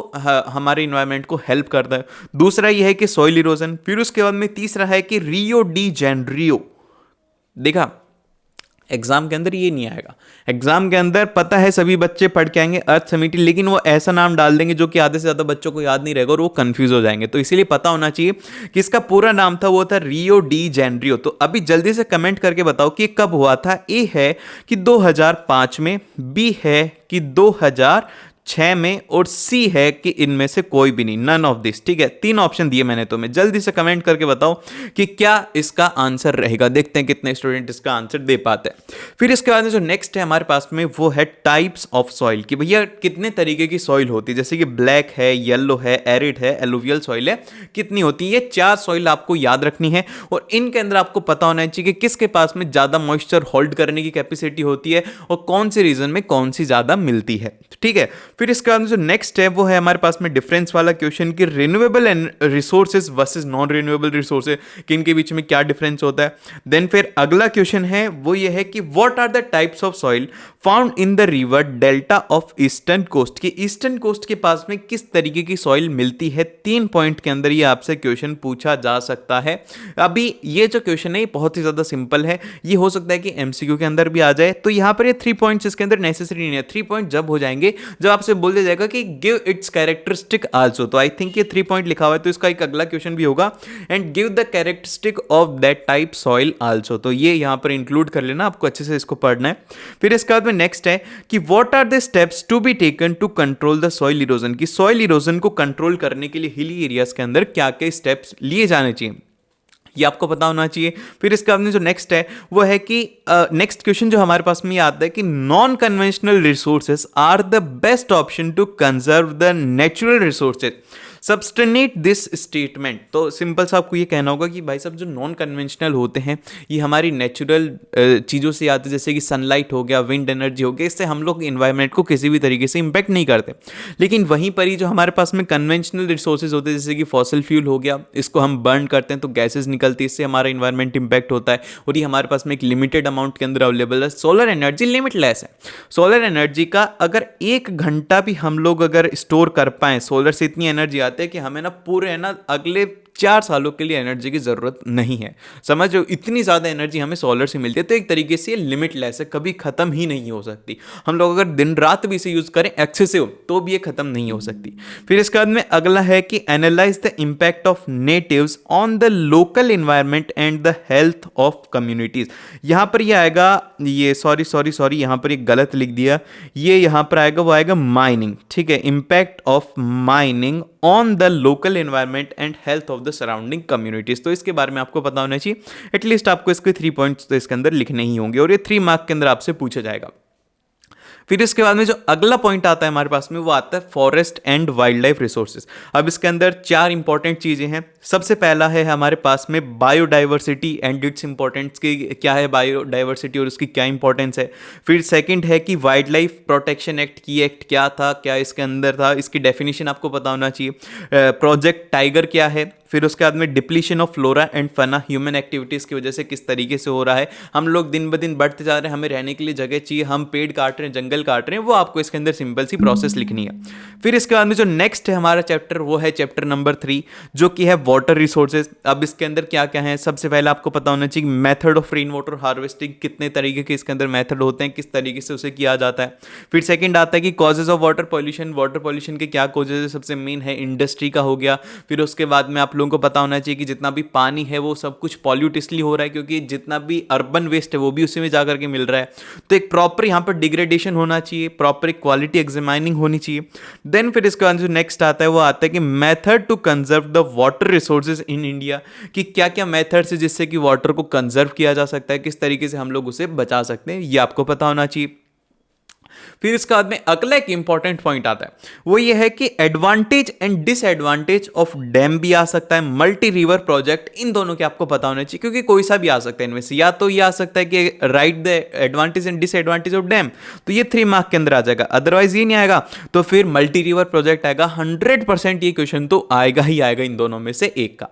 हमारे इन्वायरमेंट को हेल्प करता है। दूसरा यह है कि सॉइल इरोजन। फिर उसके बाद में तीसरा है कि रियो डी जेनरियो। देखा, एग्जाम के अंदर ये नहीं आएगा। एग्जाम के अंदर पता है सभी बच्चे पढ़ के आएंगे अर्थ समिति, लेकिन वो ऐसा नाम डाल देंगे जो कि आधे से ज्यादा बच्चों को याद नहीं रहेगा और वो कंफ्यूज हो जाएंगे। तो इसीलिए पता होना चाहिए कि इसका पूरा नाम था, वो था रियो डी जेनरियो। तो अभी जल्दी से कमेंट करके बताओ कि कब हुआ था। ए है कि 2005 में, बी है कि 2006 में, और सी है कि इनमें से कोई भी नहीं, नन ऑफ दिस। ठीक है, तीन ऑप्शन दिए मैंने तुम्हें, जल्दी से कमेंट करके बताओ कि क्या इसका आंसर रहेगा। देखते हैं कितने स्टूडेंट इसका आंसर दे पाते हैं। फिर इसके बाद में जो नेक्स्ट है हमारे पास में वो है टाइप्स ऑफ सॉइल, कि भैया कितने तरीके की सॉइल होती है। जैसे कि ब्लैक है, येलो है, एरिड है, एलुवियल सॉइल है, कितनी होती है। ये 4 सॉइल आपको याद रखनी है और इनके अंदर आपको पता होना चाहिए कि किसके पास में ज्यादा मॉइस्चर होल्ड करने की कैपेसिटी होती है और कौन से रीजन में कौन सी ज्यादा मिलती है। ठीक है, फिर इसके बाद जो नेक्स्ट है वो है हमारे पास में डिफरेंस वाला क्वेश्चन कि renewable resources versus non renewable resources, कि इनके बीच में क्या डिफरेंस होता है। देन फिर अगला क्वेश्चन है वो ये है कि what are the types of soil found in the river delta of eastern coast, कि ईस्टर्न कोस्ट के पास में किस तरीके की सॉइल मिलती है। 3 पॉइंट के अंदर ये आपसे क्वेश्चन पूछा जा सकता है। अभी ये जो क्वेश्चन है ये बहुत ही ज्यादा सिंपल है, ये हो सकता है कि एमसीक्यू के अंदर भी आ जाए। तो यहां पर ये 3 पॉइंट्स इसके अंदर नेसेसरी नहीं है। 3 पॉइंट जब हो जाएंगे जब आपसे बोल दिया जाएगा कि गिव इट्स कैरेक्टरिस्टिक आल्सो। तो आई थिंक ये 3 पॉइंट लिखा हुआ है, तो इसका एक अगला क्वेश्चन भी होगा, and give the characteristic of that type soil also. तो ये यहां पर इंक्लूड कर लेना, आपको अच्छे से इसको पढ़ना है। फिर इसके बाद में नेक्स्ट है कि what are the steps to be taken to control the soil erosion, कि सॉइल इरोजन को कंट्रोल करने के लिए हिली एरियाज के अंदर क्या क्या स्टेप्स लिए जाने चाहिए, ये आपको पता होना चाहिए। फिर इसके बाद में जो नेक्स्ट है वो है कि नेक्स्ट क्वेश्चन जो हमारे पास में ये आता है कि non conventional resources are the best option to conserve the natural resources, substantiate this statement. तो सिंपल सा आपको ये कहना होगा कि भाई साहब जो नॉन कन्वेंशनल होते हैं ये हमारी नेचुरल चीज़ों से आते हैं, जैसे कि सनलाइट हो गया, विंड एनर्जी हो गया, इससे हम लोग इन्वायरमेंट को किसी भी तरीके से इंपैक्ट नहीं करते। लेकिन वहीं पर ही जो हमारे पास में कन्वेंशनल रिसोर्सेज होते हैं, जैसे कि फॉसिल फ्यूल हो गया, इसको हम बर्न करते हैं तो गैसेज निकलती है, इससे हमारा इन्वायरमेंट इंपैक्ट होता है और ये हमारे पास में एक लिमिटेड अमाउंट के अंदर अवेलेबल है। सोलर एनर्जी लिमिटलेस है। सोलर एनर्जी का अगर 1 घंटा भी हम लोग अगर स्टोर कर पाएं, सोलर से इतनी एनर्जी आती है कि हमें ना पूरे है ना अगले 4 सालों के लिए एनर्जी की जरूरत नहीं है। समझो, इतनी ज्यादा एनर्जी हमें सोलर से मिलती है। तो एक तरीके से ये लिमिटलेस है, कभी खत्म ही नहीं हो सकती। हम लोग अगर दिन रात भी इसे यूज करें एक्सेसिव तो भी ये खत्म नहीं हो सकती। फिर इसके बाद में अगला है कि analyse the impact of natives on the local environment and the health of communities. यहां पर ये आएगा, ये सॉरी यहां पर एक गलत लिख दिया, ये यहां पर आएगा, वो आएगा माइनिंग। ठीक है, impact of mining on the local environment and health of the surrounding communities. तो इसके बारे में आपको पता होना चाहिए। एटलीस्ट आपको इसके 3 पॉइंट्स तो इसके अंदर लिखने ही होंगे और ये 3 मार्क के अंदर आपसे पूछा जाएगा। फिर इसके बाद में जो अगला पॉइंट आता है हमारे पास में वो आता है forest and wild life resources. अब इसके अंदर चार इंपॉर्टेंट चीजें हैं। सबसे पहला है हमारे पास में बायोडाइवर्सिटी एंड इट्स इंपॉर्टेंस की क्या है, बायोडाइवर्सिटी और उसकी क्या इंपॉर्टेंस है। फिर सेकंड है कि वाइल्ड लाइफ प्रोटेक्शन एक्ट की एक्ट क्या था, क्या इसके अंदर था, इसकी डेफिनेशन आपको पता होना चाहिए। प्रोजेक्ट टाइगर क्या है। फिर उसके बाद में depletion of flora and fauna human activities की वजह से किस तरीके से हो रहा है। हम लोग दिन ब दिन बढ़ते जा रहे हैं, हमें रहने के लिए जगह चाहिए, हम पेड़ काट रहे हैं, जंगल काट रहे हैं, वो आपको इसके अंदर सिंपल सी प्रोसेस लिखनी है। फिर इसके बाद में जो नेक्स्ट है हमारा चैप्टर वो है चैप्टर नंबर 3 जो कि है वाटर रिसोर्सेज। अब इसके अंदर क्या क्या है, सबसे पहले आपको पता होना चाहिए method of rain water harvesting, कितने तरीके के इसके अंदर मेथड होते हैं, किस तरीके से उसे किया जाता है। फिर सेकंड आता है कि causes of water pollution, water pollution के क्या कॉजेज है, सबसे मेन है इंडस्ट्री का हो गया। फिर उसके बाद में आप लोगों को पता होना चाहिए कि जितना भी पानी है वो सब कुछ पॉल्यूट इसलिए हो रहा है क्योंकि जितना भी अर्बन वेस्ट है वो भी उसी में जाकर के मिल रहा है। तो एक प्रॉपर यहाँ पर डिग्रेडेशन होना चाहिए, प्रॉपर एक क्वालिटी एग्जामिनिंग होनी चाहिए। देन फिर इसके बाद जो नेक्स्ट आता है वो आता है कि method to conserve the water resources in India, कि क्या क्या मेथड्स है जिससे कि वाटर को कंजर्व किया जा सकता है, किस तरीके से हम लोग उसे बचा सकते हैं, ये आपको पता होना चाहिए। फिर इसके बाद में अगला एक इंपॉर्टेंट पॉइंट आता है वो ये है कि advantage and disadvantage of dam भी आ सकता है, मल्टी रिवर प्रोजेक्ट, इन दोनों के आपको पता होना चाहिए क्योंकि कोई सा भी आ सकता है इनमें से। या तो ये आ सकता है कि right the advantage and disadvantage of dam, तो ये 3 मार्क के अंदर आ जाएगा, अदरवाइज ये नहीं आएगा। तो फिर मल्टी रिवर प्रोजेक्ट आएगा, 100% ये क्वेश्चन तो आएगा ही आएगा इन दोनों में से एक का।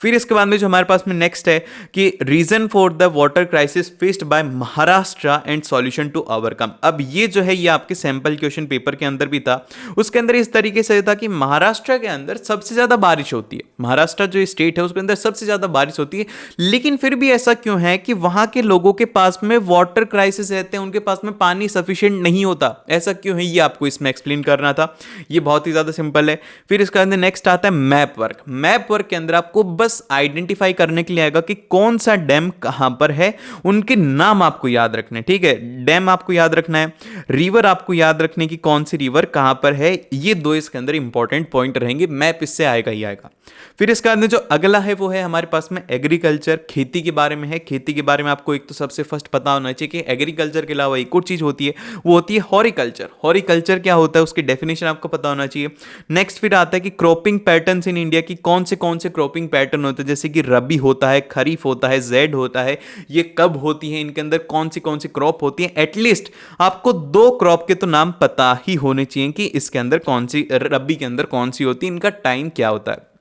फिर इसके बाद में जो हमारे पास में नेक्स्ट है कि reason for the water crisis faced by Maharashtra and solution to overcome. अब ये जो है ये आपके सैंपल क्वेश्चन पेपर के अंदर भी था, उसके अंदर इस तरीके से था कि महाराष्ट्र के अंदर सबसे ज्यादा बारिश होती है, महाराष्ट्र जो स्टेट है उसके अंदर सबसे ज्यादा बारिश होती है, लेकिन फिर भी ऐसा क्यों है कि वहां के लोगों के पास में वाटर क्राइसिस रहते हैं, उनके पास में पानी सफिशिएंट नहीं होता, ऐसा क्यों है ये आपको इसमें एक्सप्लेन करना था। ये बहुत ही ज्यादा सिंपल है। फिर इसके अंदर नेक्स्ट आता है मैप वर्क। मैप वर्क के अंदर आपको बस आइडेंटिफाई करने के लिए आएगा कि कौन सा डैम कहां पर है, उनके नाम आपको याद रखने, ठीक है, डैम आपको याद रखना है, रिवर आपको याद रखने की कौन सी रिवर कहां पर है, ये दो इसके अंदर इंपॉर्टेंट पॉइंट रहेंगे। मैप इससे आएगा ही आएगा। फिर इसके अंदर जो अगला है वो है हमारे पास में एग्रीकल्चर, खेती के बारे में है। खेती के बारे में आपको एक तो सबसे फर्स्ट पता होना चाहिए कि एग्रीकल्चर के अलावा एक और चीज होती है, वो होती है हॉरिकल्चर। हॉरिकल्चर क्या होता है उसकी डेफिनेशन आपको पता होना चाहिए। नेक्स्ट फिर आता है कि क्रॉपिंग पैटर्न्स इन इंडिया, की कौन से क्रॉपिंग पैटर्न होते हैं, जैसे कि रबी होता है, खरीफ होता है, जेड होता है, ये कब होती है, इनके अंदर कौन सी क्रॉप होती है। एटलीस्ट आपको 2 क्रॉप के तो नाम पता ही होने चाहिए कि इसके अंदर कौन सी, रबी के अंदर कौन सी होती है, इनका टाइम क्या होता है।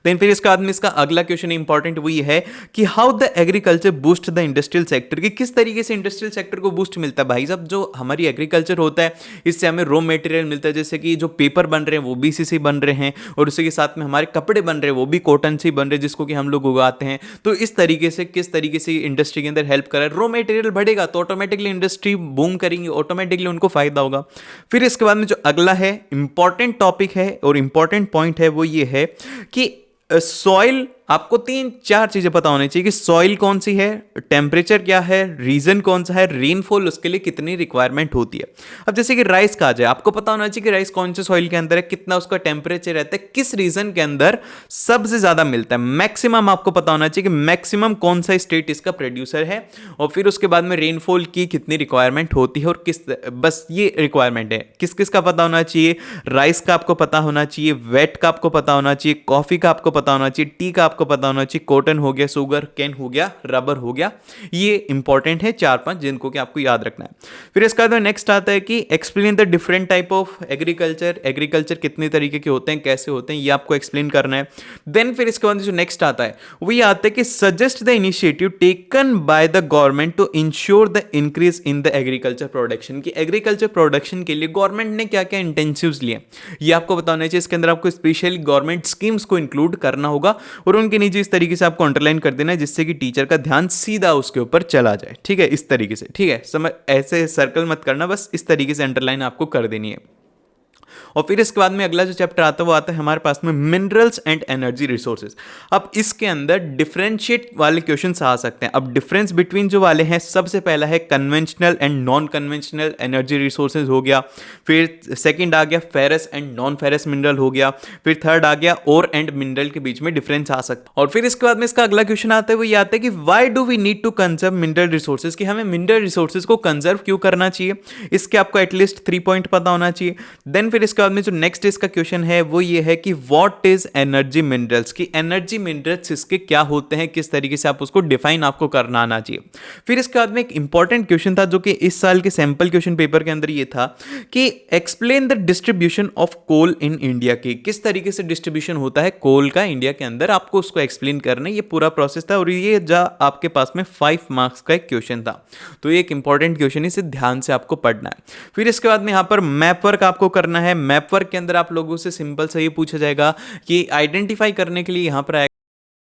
देन फिर इसका बाद में इसका अगला क्वेश्चन इंपॉर्टेंट वो ये है कि how the agriculture boost the industrial sector, कि किस तरीके से इंडस्ट्रियल सेक्टर को बूस्ट मिलता है। भाई साहब जो हमारी एग्रीकल्चर होता है इससे हमें रॉ मटेरियल मिलता है, जैसे कि जो पेपर बन रहे हैं वो भी इसी से बन रहे हैं, और उसी के साथ में हमारे कपड़े बन रहे हैं वो भी कॉटन से बन रहे हैं जिसको कि हम लोग उगाते हैं। तो इस तरीके से किस तरीके से इंडस्ट्री के अंदर हेल्प कर रहा है, रॉ मटेरियल बढ़ेगा तो ऑटोमेटिकली इंडस्ट्री बूम करेंगे, ऑटोमेटिकली उनको फायदा होगा। फिर इसके बाद में जो अगला है इंपॉर्टेंट टॉपिक है और इंपॉर्टेंट पॉइंट है वो ये है कि सॉइल, आपको 3-4 चीजें पता होनी चाहिए कि सॉइल कौन सी है, टेम्परेचर क्या है, रीजन कौन सा है, रेनफॉल उसके लिए कितनी रिक्वायरमेंट होती है। अब जैसे कि राइस का आ जाए, आपको पता होना चाहिए कि राइस कौन से सॉइल के अंदर है, कितना उसका टेम्परेचर रहता है, किस रीजन के अंदर सबसे ज्यादा मिलता है, मैक्सिमम आपको पता होना चाहिए कि मैक्सिमम कौन सा स्टेट इसका प्रोड्यूसर है, और फिर उसके बाद में रेनफॉल की कितनी रिक्वायरमेंट होती है और किस, बस ये रिक्वायरमेंट है। किस किस का पता होना चाहिए, राइस का आपको पता होना चाहिए, वेट का आपको पता होना चाहिए, कॉफी का आपको पता होना चाहिए, टी का आपको पता होना चाहिए, कॉटन हो गया, शुगर केन हो गया, रबर हो गया। ये इंपॉर्टेंट है 4-5 जिनको कि आपको याद रखना है। फिर इसके बाद नेक्स्ट आता है कि explain the different type of agriculture, agriculture कितने तरीके के होते हैं, कैसे होते हैं, ये आपको एक्सप्लेन करना है। देन फिर इसके बाद जो नेक्स्ट आता है वो ये आता है कि suggest the initiative taken by the government to ensure the increase in the agriculture production, की एग्रीकल्चर प्रोडक्शन के लिए गवर्नमेंट ने क्या क्या इंटेंसिव्स लिए, ये आपको बताना चाहिए। इसके अंदर आपको स्पेशली गवर्नमेंट स्कीम्स को इंक्लूड करना होगा और उनके नीचे इस तरीके से आपको अंडरलाइन कर देना है जिससे कि टीचर का ध्यान सीधा उसके ऊपर चला जाए, ठीक है, इस तरीके से, ठीक है, समझ, ऐसे सर्कल मत करना, बस इस तरीके से अंडरलाइन आपको कर देनी है। और फिर इसके बाद में अगला जो चैप्टर आता है वो आता है हमारे पास में मिनरल्स एंड एनर्जी रिसोर्सेज। अब इसके अंदर डिफरेंशिएट वाले क्वेश्चन आ सकते हैं। अब डिफरेंस बिटवीन जो वाले हैं, सबसे पहला है conventional and non conventional energy resources हो गया, फिर सेकंड आ गया ferrous and non ferrous mineral हो गया, फिर थर्ड आ गया ओर एंड मिनरल के बीच में डिफरेंस आ सकता है। और फिर इसके बाद में इसका अगला क्वेश्चन आता है, वो ये आता है कि why do we need to conserve mineral resources, कि हमें मिनरल रिसोर्सेज को कंजर्व क्यों करना चाहिए। इसके आपको एटलीस्ट 3 पॉइंट पता होना चाहिए। देन फिर इसके बाद में जो नेक्स्ट इसका क्वेश्चन है वो ये है कि व्हाट इज एनर्जी मिनरल्स, की एनर्जी मिनरल्स इसके क्या होते हैं, किस तरीके से आप उसको डिफाइन आपको करना आना चाहिए। फिर इसके बाद में एक इंपॉर्टेंट क्वेश्चन था जो कि इस साल के सैंपल क्वेश्चन पेपर के अंदर ये था कि explain the distribution of coal in India, की किस तरीके से डिस्ट्रीब्यूशन होता है कोल का इंडिया के अंदर, आपको उसको एक्सप्लेन करना है। ये पूरा प्रोसेस था और ये जा आपके पास में 5 मार्क्स का एक क्वेश्चन था। तो ये एक इंपॉर्टेंट क्वेश्चन है, इसे ध्यान से आपको पढ़ना है। फिर इसके बाद में यहाँ पर मैप वर्क आपको करना है। मैप वर्क के अंदर आप लोगों से सिंपल सा ये पूछा जाएगा कि आइडेंटिफाई करने के लिए यहाँ पर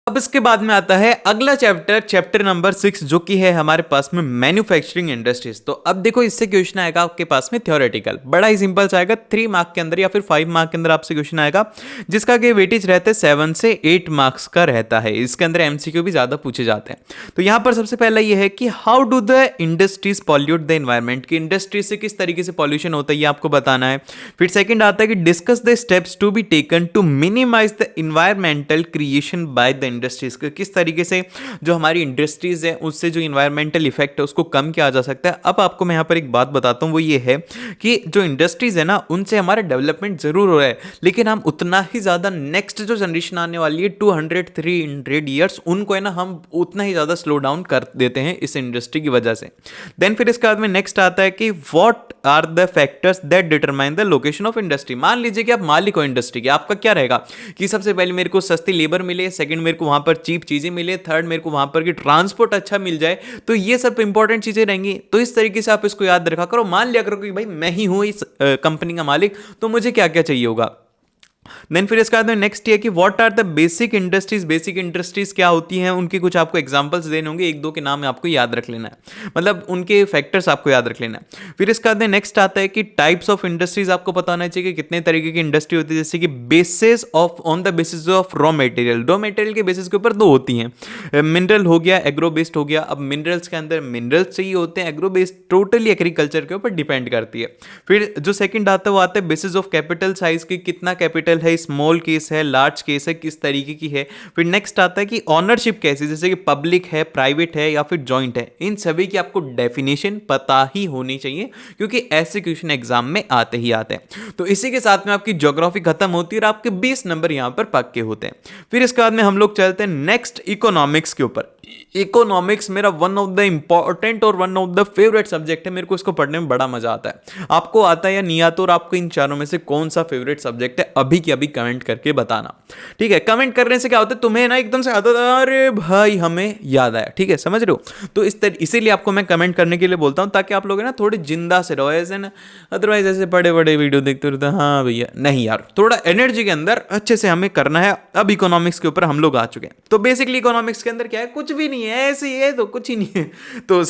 अब इसके बाद में आता है अगला चैप्टर, चैप्टर नंबर 6, जो कि है हमारे पास में मैन्युफैक्चरिंग इंडस्ट्रीज। तो अब देखो इससे क्वेश्चन आएगा आपके पास में थ्योरेटिकल, बड़ा ही सिंपल सा आएगा, 3 मार्क के अंदर या फिर 5 मार्क के अंदर आपसे क्वेश्चन आएगा, जिसका कि वेटेज रहता है 7 से 8 मार्क्स का रहता है। इसके अंदर एमसीक्यू भी ज्यादा पूछे जाते हैं। तो यहां पर सबसे पहला यह है कि how do the industries pollute the environment, की इंडस्ट्री से किस तरीके से पॉल्यूशन होता है ये आपको बताना है। फिर सेकंड आता है कि discuss the steps to be taken to minimise the environmental creation by the industries, किस तरीके से जो हमारी इंडस्ट्रीज है उससे जो इन्वायरमेंटल इफेक्ट है उसको कम किया जा सकता है। अब आपको मैं यहाँ पर एक बात बताता हूँ, वो ये है कि जो इंडस्ट्रीज है ना उनसे हमारा डेवलपमेंट जरूर हो रहा है, लेकिन हम उतना ही ज्यादा नेक्स्ट जो जनरेशन आने वाली है 200-300 ईयर्स, उनको है ना हम उतना ही ज्यादा स्लो डाउन कर देते हैं इस इंडस्ट्री की वजह से। देन फिर इसके बाद में नेक्स्ट आता है कि what are the factors that determine the location of industry. मान लीजिए कि आप मालिक हो इंडस्ट्री के, आपका क्या रहेगा कि सबसे पहले मेरे को सस्ती लेबर मिले, सेकंड मेरे को वहां पर चीप चीजें मिले, थर्ड मेरे को वहां पर की ट्रांसपोर्ट अच्छा मिल जाए। तो ये सब इंपॉर्टेंट चीजें रहेंगी। तो इस तरीके से आप इसको याद रखा करो। मान लिया करो कि भाई मैं ही हूं इस कंपनी का मालिक, तो मुझे क्या क्या चाहिए होगा। देन फिर इसके बाद में नेक्स्ट ये कि what are the basic industries, basic industries क्या होती हैं, उनके कुछ आपको एग्जांपल्स देने होंगे, 1-2 के नाम आपको याद रख लेना है, मतलब उनके फैक्टर्स आपको याद रख लेना है। फिर इसके बाद में नेक्स्ट आता है कि टाइप्स ऑफ इंडस्ट्रीज आपको पता होना चाहिए कि कितने तरीके की इंडस्ट्री होती है, जैसे कि basis of on the basis of raw material, raw material के बेसिस के ऊपर 2 होती हैं, मिनरल हो गया, एग्रो बेस्ड हो गया। अब मिनरल्स के अंदर मिनरल्स चाहिए होते हैं, एग्रो बेस्ड टोटली एग्रीकल्चर के ऊपर डिपेंड करती है। फिर जो सेकंड आता है वो आता है बेसिस ऑफ कैपिटल साइज, की कितना कैपिटल है, स्मॉल केस है, लार्ज केस है, किस तरीके की है। फिर नेक्स्ट आता है कि ओनरशिप कैसे, जैसे कि पब्लिक है, प्राइवेट है या फिर जॉइंट है। इन सभी की आपको डेफिनेशन पता ही होनी चाहिए, क्योंकि ऐसे क्वेश्चन एग्जाम में आते ही आते हैं। तो इसी के साथ में आपकी ज्योग्राफी खत्म होती है और आपके 20 नंबर यहां पर पक्के होते हैं। फिर इसके बाद में हम लोग चलते हैं नेक्स्ट इकोनॉमिक्स के ऊपर। इकोनॉमिक्स मेरा वन ऑफ द इंपॉर्टेंट और one of the favourite subject है, मेरे को इसको पढ़ने में बड़ा मजा आता है। आपको आता है या नहीं आता, और आपको इन चारों में से कौन सा फेवरेट सब्जेक्ट है अभी की अभी कमेंट करके बताना। ठीक है, कमेंट करने से क्या होता है, तुम्हें ना एकदम से आता है अरे भाई हमें याद आया, ठीक है, समझ रहे हो। तो इसीलिए आपको मैं कमेंट करने के लिए बोलता हूं, ताकि आप लोग ना थोड़े जिंदा से रहो, ऐसे ना अदरवाइज ऐसे बड़े बड़े वीडियो देखते रहते हैं, हाँ भैया नहीं यार, थोड़ा एनर्जी के अंदर अच्छे से हमें करना है। अब इकोनॉमिक्स के ऊपर हम लोग आ चुके हैं। तो बेसिकली इकोनॉमिक्स के अंदर क्या है, कुछ भी नहीं है, ऐसे ही है, तो कुछ ही नहीं है। तो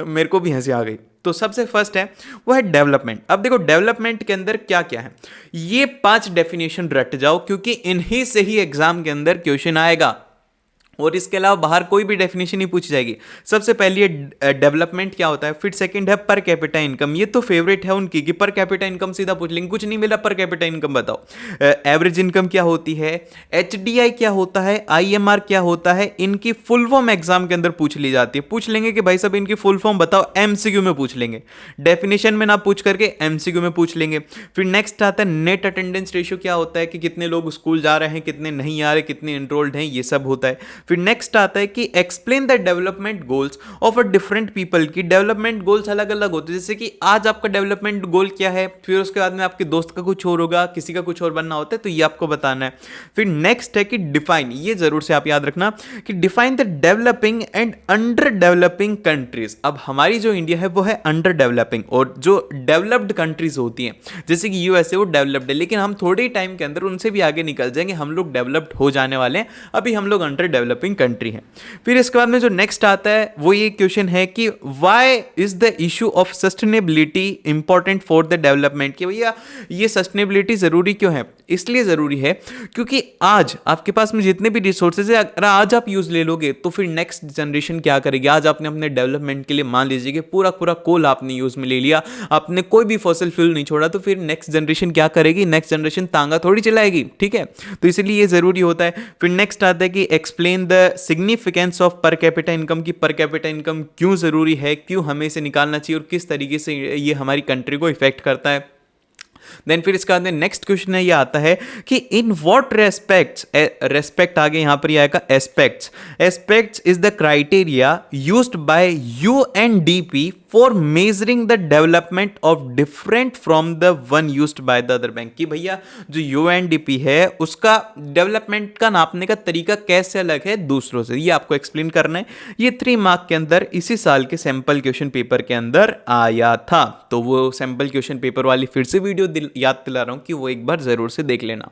मेरे को भी हंसी आ गई। तो सबसे फर्स्ट है वो है डेवलपमेंट। अब देखो डेवलपमेंट के अंदर क्या क्या है, ये 5 डेफिनेशन रट जाओ, क्योंकि इन्हीं से ही एग्जाम के अंदर क्वेश्चन आएगा, और इसके अलावा बाहर कोई भी डेफिनेशन नहीं पूछी जाएगी। सबसे पहली है डेवलपमेंट क्या होता है, फिर सेकंड है पर कैपिटा इनकम, ये तो फेवरेट है उनकी कि पर कैपिटा इनकम सीधा पूछ लेंगे, कुछ नहीं मिला पर कैपिटा इनकम बताओ। एवरेज इनकम क्या होती है, एचडीआई क्या होता है, आईएमआर क्या होता है, इनकी फुल फॉर्म एग्जाम के अंदर पूछ ली जाती है। पूछ लेंगे कि भाई साहब इनकी फुल फॉर्म बताओ, एमसीक्यू में पूछ लेंगे, डेफिनेशन में ना पूछ करके एमसीक्यू में पूछ लेंगे। फिर नेक्स्ट आता है नेट अटेंडेंस रेशियो, क्या होता है कि कितने लोग स्कूल जा रहे हैं, कितने नहीं आ रहे, कितने एनरोल्ड हैं, ये सब होता है। फिर नेक्स्ट आता है कि explain the development goals of a different people, की डेवलपमेंट गोल्स अलग अलग होते हैं, जैसे कि आज आपका डेवलपमेंट गोल क्या है, फिर उसके बाद में आपके दोस्त का कुछ और होगा, किसी का कुछ और बनना होता है, तो ये आपको बताना है। फिर नेक्स्ट है कि डिफाइन, ये जरूर से आप याद रखना कि define the developing and under developing countries. अब हमारी जो इंडिया है वो है अंडर डेवलपिंग, और जो डेवलप्ड कंट्रीज होती हैं जैसे कि यूएसए वो डेवलप्ड है, लेकिन हम थोड़े टाइम के अंदर उनसे भी आगे निकल जाएंगे, हम लोग डेवलप्ड हो जाने वाले हैं, अभी हम लोग अंडर डेवलप डेवलपिंग कंट्री हैं। फिर इसके बाद में जो नेक्स्ट आता है वो ये क्वेश्चन है कि why is the issue of sustainability important for the development, कि भैया ये सस्टेनेबिलिटी ज़रूरी क्यों है? इसलिए ज़रूरी है क्योंकि आज आपके पास में जितने भी रिसोर्सेज है अगर आज आप यूज़ ले लोगे तो फिर नेक्स्ट जनरेशन क्या करेगी? आज आपने अपने डेवलपमेंट के लिए मान लीजिए कि पूरा पूरा कोल आपने यूज़ में ले लिया, आपने कोई भी फॉसिल फ्यूल नहीं छोड़ा, तो फिर नेक्स्ट जनरेशन क्या करेगी? नेक्स्ट जनरेशन तांगा थोड़ी चलाएगी, ठीक है? तो इसलिए ये ज़रूरी होता है। फिर नेक्स्ट आता है कि explain the significance of per capita income, की पर कैपिटा इनकम क्यों ज़रूरी है, क्यों हमें इसे निकालना चाहिए और किस तरीके से ये हमारी कंट्री को इफेक्ट करता है। देन फिर इसका नेक्स्ट क्वेश्चन है, ये आता है कि इन व्हाट रेस्पेक्ट्स, रेस्पेक्ट आगे यहां पर आएगा aspects, aspects is the criteria used by UNDP for measuring the development of different from the one used by the other bank, कि भैया जो यूएनडीपी है उसका डेवलपमेंट का नापने का तरीका कैसे अलग है दूसरों से, ये आपको एक्सप्लेन करना है। ये 3 मार्क के अंदर इसी साल के सैंपल क्वेश्चन पेपर के अंदर आया था, तो वो सैंपल क्वेश्चन पेपर वाली फिर से वीडियो याद दिला रहा हूं कि वो एक बार जरूर से देख लेना।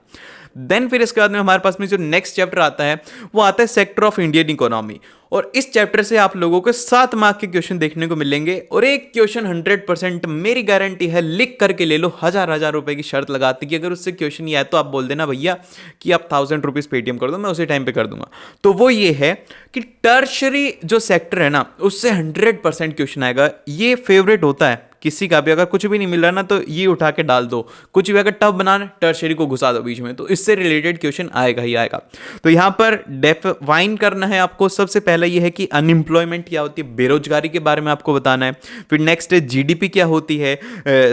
देन फिर इसके बाद में हमारे पास में जो नेक्स्ट चैप्टर आता है वो आता है सेक्टर ऑफ इंडियन इकोनॉमी, और इस चैप्टर से आप लोगों को 7 मार्क के क्वेश्चन देखने को मिलेंगे, और एक क्वेश्चन 100% मेरी गारंटी है लिख करके ले लो, 1000 रुपए की शर्त लगाती कि अगर उससे क्वेश्चन ये आए तो आप बोल देना भैया कि आप 1000 रुपीज पेटीएम कर दो, मैं उसी टाइम पे कर दूंगा। तो वो ये है कि टर्शरी जो सेक्टर है ना उससे 100% क्वेश्चन आएगा। ये फेवरेट होता है किसी का भी, अगर कुछ भी नहीं मिल रहा ना तो ये उठा के डाल दो, कुछ भी अगर टफ बनाना टर्शरी को घुसा दो बीच में, तो इससे रिलेटेड क्वेश्चन आएगा ही आएगा। तो यहां पर डिफाइन करना है आपको, सबसे पहले ये है कि अनएम्प्लॉयमेंट क्या होती है, बेरोजगारी के बारे में आपको बताना है। फिर नेक्स्ट है जीडीपी क्या होती है,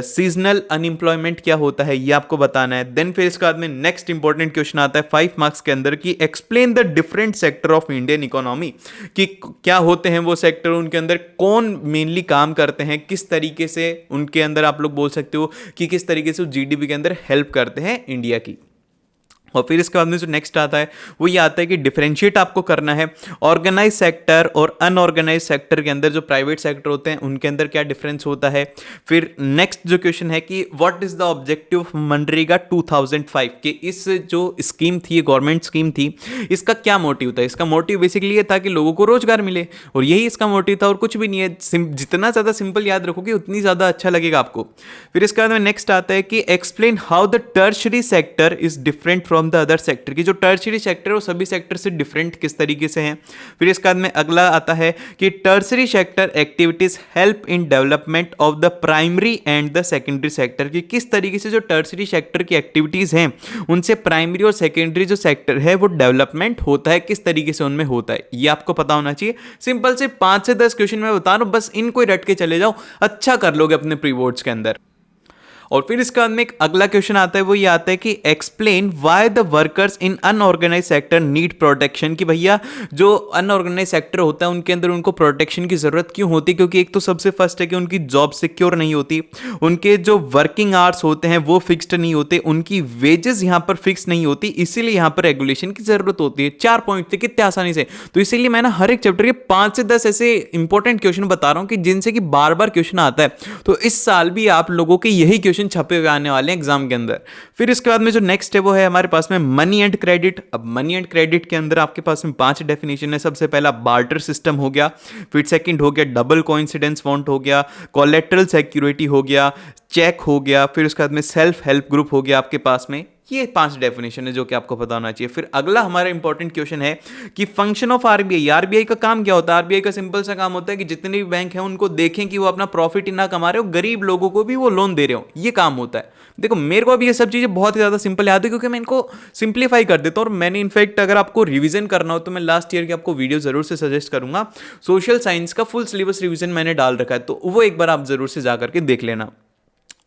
सीजनल अनएम्प्लॉयमेंट क्या होता है, ये आपको बताना है। देन फिर इसके बाद में नेक्स्ट इंपॉर्टेंट क्वेश्चन आता है 5 मार्क्स के अंदर कि explain the different sector of Indian economy, कि क्या होते हैं वो सेक्टर, उनके अंदर कौन मेनली काम करते हैं, किस तरीके से उनके अंदर आप लोग बोल सकते हो कि किस तरीके से जीडीपी के अंदर हेल्प करते हैं इंडिया की। और फिर इसके बाद में जो नेक्स्ट आता है वो ये आता है कि डिफरेंशिएट आपको करना है ऑर्गेनाइज सेक्टर और अनऑर्गेनाइज सेक्टर के अंदर, जो प्राइवेट सेक्टर होते हैं उनके अंदर क्या डिफरेंस होता है। फिर नेक्स्ट जो क्वेश्चन है कि what is the objective of MNREGA 2005, कि इस जो स्कीम थी, गवर्नमेंट स्कीम थी, इसका क्या मोटिव था? इसका मोटिव बेसिकली ये था कि लोगों को रोजगार मिले, और यही इसका मोटिव था और कुछ भी नहीं है। जितना ज्यादा सिंपल याद रखोगे उतनी ज्यादा अच्छा लगेगा आपको। फिर इसके बाद में नेक्स्ट आता है कि explain how the tertiary sector is different from the other sector, की जो टर्शरी सेक्टर है वो सभी सेक्टर से डिफरेंट किस तरीके से हैं। फिर इसके बाद में अगला आता है कि tertiary sector activities help in development of the primary and the secondary sector, की किस तरीके से जो टर्शरी सेक्टर की एक्टिविटीज हैं उनसे प्राइमरी और सेकेंडरी जो सेक्टर है वो डेवलपमेंट होता है, किस तरीके से उनमें होता है, ये आपको पता होना चाहिए। सिंपल से 5 से 10 क्वेश्चन मैं बता रहा हूं, बस इनको ही रट के चले जाओ, अच्छा कर लोगे अपने प्री बोर्ड्स के अंदर। और फिर इसके बाद में एक अगला क्वेश्चन आता है, वो ये आता है कि explain why the workers in unorganise sector need protection, कि भैया जो अनऑर्गेनाइज सेक्टर होता है उनके अंदर उनको प्रोटेक्शन की जरूरत क्यों होती है? क्योंकि एक तो सबसे फर्स्ट है कि उनकी जॉब सिक्योर नहीं होती, उनके जो वर्किंग आवर्स होते हैं वो फिक्स्ड नहीं होते, उनकी वेजेस यहां पर फिक्स नहीं होती, इसीलिए यहां पर रेगुलेशन की जरूरत होती है। 4 पॉइंट थे कितने आसानी से, तो इसीलिए मैं ना हर एक चैप्टर के 5 से 10 ऐसे इंपॉर्टेंट क्वेश्चन बता रहा हूं कि जिनसे कि बार बार क्वेश्चन आता है। तो इस साल भी आप लोगों के यही क्वेश्चन छपे हुए आने वाले हैं एग्जाम के अंदर। फिर इसके बाद में जो नेक्स्ट है वो है हमारे पास में मनी एंड क्रेडिट। अब मनी एंड क्रेडिट के अंदर आपके पास में 5 डेफिनेशन है। सबसे पहला बार्टर सिस्टम हो गया, फिर सेकंड हो गया डबल कोइंसिडेंस वांट हो गया, कोलेटरल सिक्योरिटी हो गया, चेक हो गया, फिर उसके बाद में सेल्फ हेल्प ग्रुप हो गया आपके पास में। ये 5 डेफिनेशन है जो कि आपको पता होना चाहिए। फिर अगला हमारा इंपॉर्टेंट क्वेश्चन है कि फंक्शन ऑफ आरबीआई। आरबीआई का काम क्या होता है? आरबीआई का सिंपल सा काम होता है कि जितने भी बैंक हैं उनको देखें कि वो अपना प्रॉफिट ही ना कमा रहे हो, गरीब लोगों को भी वो लोन दे रहे हो, ये काम होता है। देखो मेरे को अभी ये सब चीजें बहुत ही ज्यादा सिंपल याद है क्योंकि मैं इनको सिंप्लीफाई कर देता हूँ। और मैंने इनफैक्ट अगर आपको रिवीजन करना हो तो मैं लास्ट ईयर की आपको वीडियो जरूर से सजेस्ट करूंगा। सोशल साइंस का फुल सिलेबस रिवीजन मैंने डाल रखा है, तो वो एक बार आप जरूर से जाकर के देख लेना।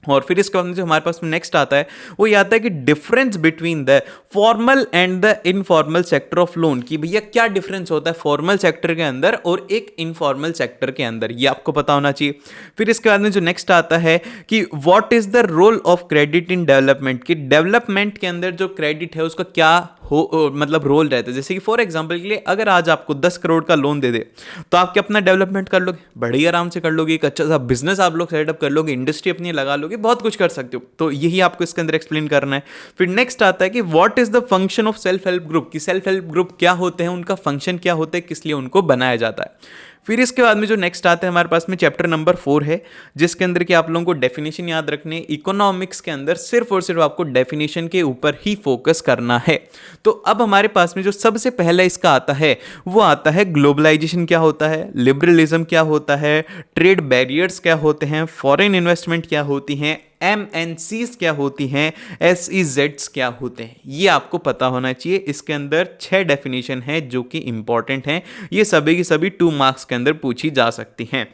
और फिर इसके बाद जो हमारे पास में नेक्स्ट आता है वो ये आता है कि difference between the formal and the informal sector of loan, कि भैया क्या डिफरेंस होता है फॉर्मल सेक्टर के अंदर और एक इनफॉर्मल सेक्टर के अंदर, ये आपको पता होना चाहिए। फिर इसके बाद में जो नेक्स्ट आता है कि what is the role of credit in development, कि डेवलपमेंट के अंदर जो क्रेडिट है उसका क्या मतलब रोल रहता है। जैसे कि फॉर एग्जांपल के लिए अगर आज आपको 10 करोड़ का लोन दे दे तो आपके अपना डेवलपमेंट कर लोगे, बड़ी आराम से कर लोगे, एक अच्छा सा बिजनेस आप लोग सेटअप कर लोगे, इंडस्ट्री अपनी लगा लोगे, बहुत कुछ कर सकते हो। तो यही आपको इसके अंदर एक्सप्लेन करना है। फिर नेक्स्ट आता है कि what is the function of self help group, कि सेल्फ हेल्प ग्रुप क्या होते हैं, उनका फंक्शन क्या होता है, किस लिए उनको बनाया जाता है। फिर इसके बाद में जो नेक्स्ट आता है हमारे पास में चैप्टर नंबर 4 है, जिसके अंदर कि आप लोगों को डेफिनेशन याद रखने। इकोनॉमिक्स के अंदर सिर्फ और सिर्फ आपको डेफिनेशन के ऊपर ही फोकस करना है। तो अब हमारे पास में जो सबसे पहला इसका आता है वो आता है ग्लोबलाइजेशन क्या होता है, लिबरलिज्म क्या होता है, ट्रेड बैरियर्स क्या होते हैं, फॉरेन इन्वेस्टमेंट क्या होती हैं, MNCs क्या होती हैं, SEZs क्या होते हैं, ये आपको पता होना चाहिए। इसके अंदर 6 डेफिनेशन है जो कि इंपॉर्टेंट हैं, ये सभी की सभी 2 मार्क्स के अंदर पूछी जा सकती हैं।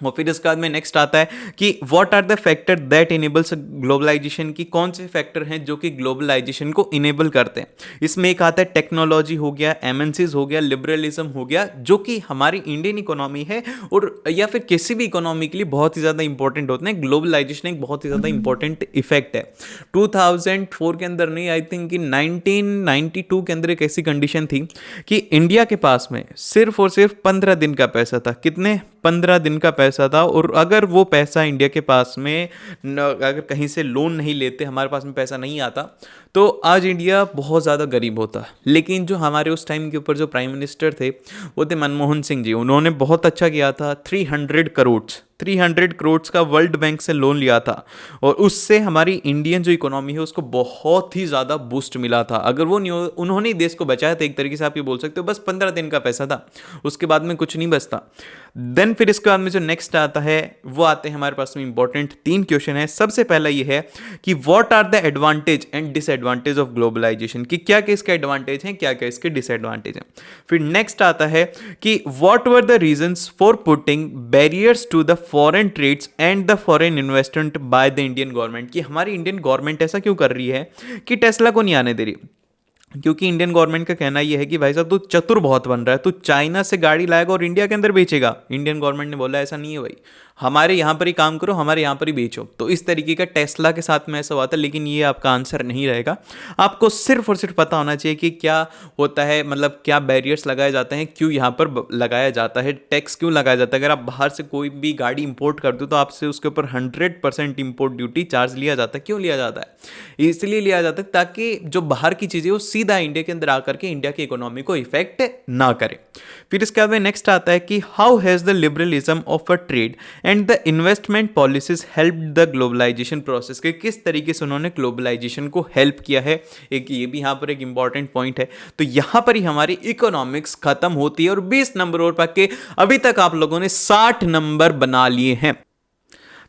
और फिर इसके बाद में नेक्स्ट आता है कि what are the factor that enables globalisation, की कौन से फैक्टर हैं जो कि ग्लोबलाइजेशन को इनेबल करते हैं। इसमें एक आता है टेक्नोलॉजी हो गया, MNCs हो गया, लिबरलिज्म हो गया, जो कि हमारी इंडियन इकोनॉमी है और या फिर किसी भी इकोनॉमी के लिए बहुत ही ज़्यादा इंपॉर्टेंट होते हैं। ग्लोबलाइजेशन एक बहुत ही ज़्यादा इंपॉर्टेंट इफेक्ट है। 2004 के अंदर नहीं, आई थिंक कि 1992 के अंदर एक ऐसी कंडीशन थी कि इंडिया के पास में सिर्फ और सिर्फ 15 दिन का पैसा था। कितने? 15 दिन का पैसा था। और अगर वो पैसा इंडिया के पास में अगर कहीं से लोन नहीं लेते, हमारे पास में पैसा नहीं आता, तो आज इंडिया बहुत ज़्यादा गरीब होता। लेकिन जो हमारे उस टाइम के ऊपर जो प्राइम मिनिस्टर थे वो थे मनमोहन सिंह जी। उन्होंने बहुत अच्छा किया था। 300 करोड़ का वर्ल्ड बैंक से लोन लिया था और उससे हमारी इंडियन जो इकोनॉमी है उसको बहुत ही ज़्यादा बूस्ट मिला था। अगर वो नहीं, उन्होंने ही देश को बचाया था एक तरीके से, आप ये बोल सकते हो। बस 15 दिन का पैसा था, उसके बाद में कुछ नहीं बचता। देन फिर इसके बाद में जो नेक्स्ट आता है वो आते हैं हमारे पास में इंपॉर्टेंट 3 क्वेश्चन है। सबसे पहला ये है कि what are the advantage and disadvantage of globalisation, कि क्या क्या इसके एडवांटेज हैं, क्या क्या इसके डिसएडवांटेज हैं। फिर नेक्स्ट आता है कि what were the reasons for putting barriers to the foreign trades and the foreign investment by the Indian government, कि हमारी इंडियन गवर्नमेंट ऐसा क्यों कर रही है कि टेस्ला को नहीं आने दे रही। क्योंकि इंडियन गवर्नमेंट का कहना यह है कि भाई साहब तू चतुर बहुत बन रहा है, तू चाइना से गाड़ी लाएगा और इंडिया के अंदर बेचेगा। इंडियन गवर्नमेंट ने बोला ऐसा नहीं है भाई, हमारे यहाँ पर ही काम करो, हमारे यहाँ पर ही बेचो। तो इस तरीके का टेस्ला के साथ में ऐसा हुआ था। लेकिन ये आपका आंसर नहीं रहेगा। आपको सिर्फ और सिर्फ पता होना चाहिए कि क्या होता है, मतलब क्या बैरियर्स लगाए जाते हैं, क्यों यहाँ पर लगाया जाता है, टैक्स क्यों लगाया जाता है। अगर आप बाहर से कोई भी गाड़ी इंपोर्ट करते हो तो आपसे उसके ऊपर 100% इंपोर्ट ड्यूटी चार्ज लिया जाता है। क्यों लिया जाता है? इसलिए लिया जाता है ताकि जो बाहर की चीज़ें वो सीधा इंडिया के अंदर आकर के इंडिया की इकोनॉमी को इफेक्ट ना करे। फिर इसके बाद में नेक्स्ट आता है कि how has the liberalism of a trade and the investment policies help the globalisation process, के किस तरीके से उन्होंने ग्लोबलाइजेशन को हेल्प किया है। एक ये भी यहाँ पर एक इंपॉर्टेंट पॉइंट है। तो यहाँ पर ही हमारी इकोनॉमिक्स खत्म होती है और 20 नंबर और पक्के अभी तक आप लोगों ने 60 नंबर बना लिए हैं।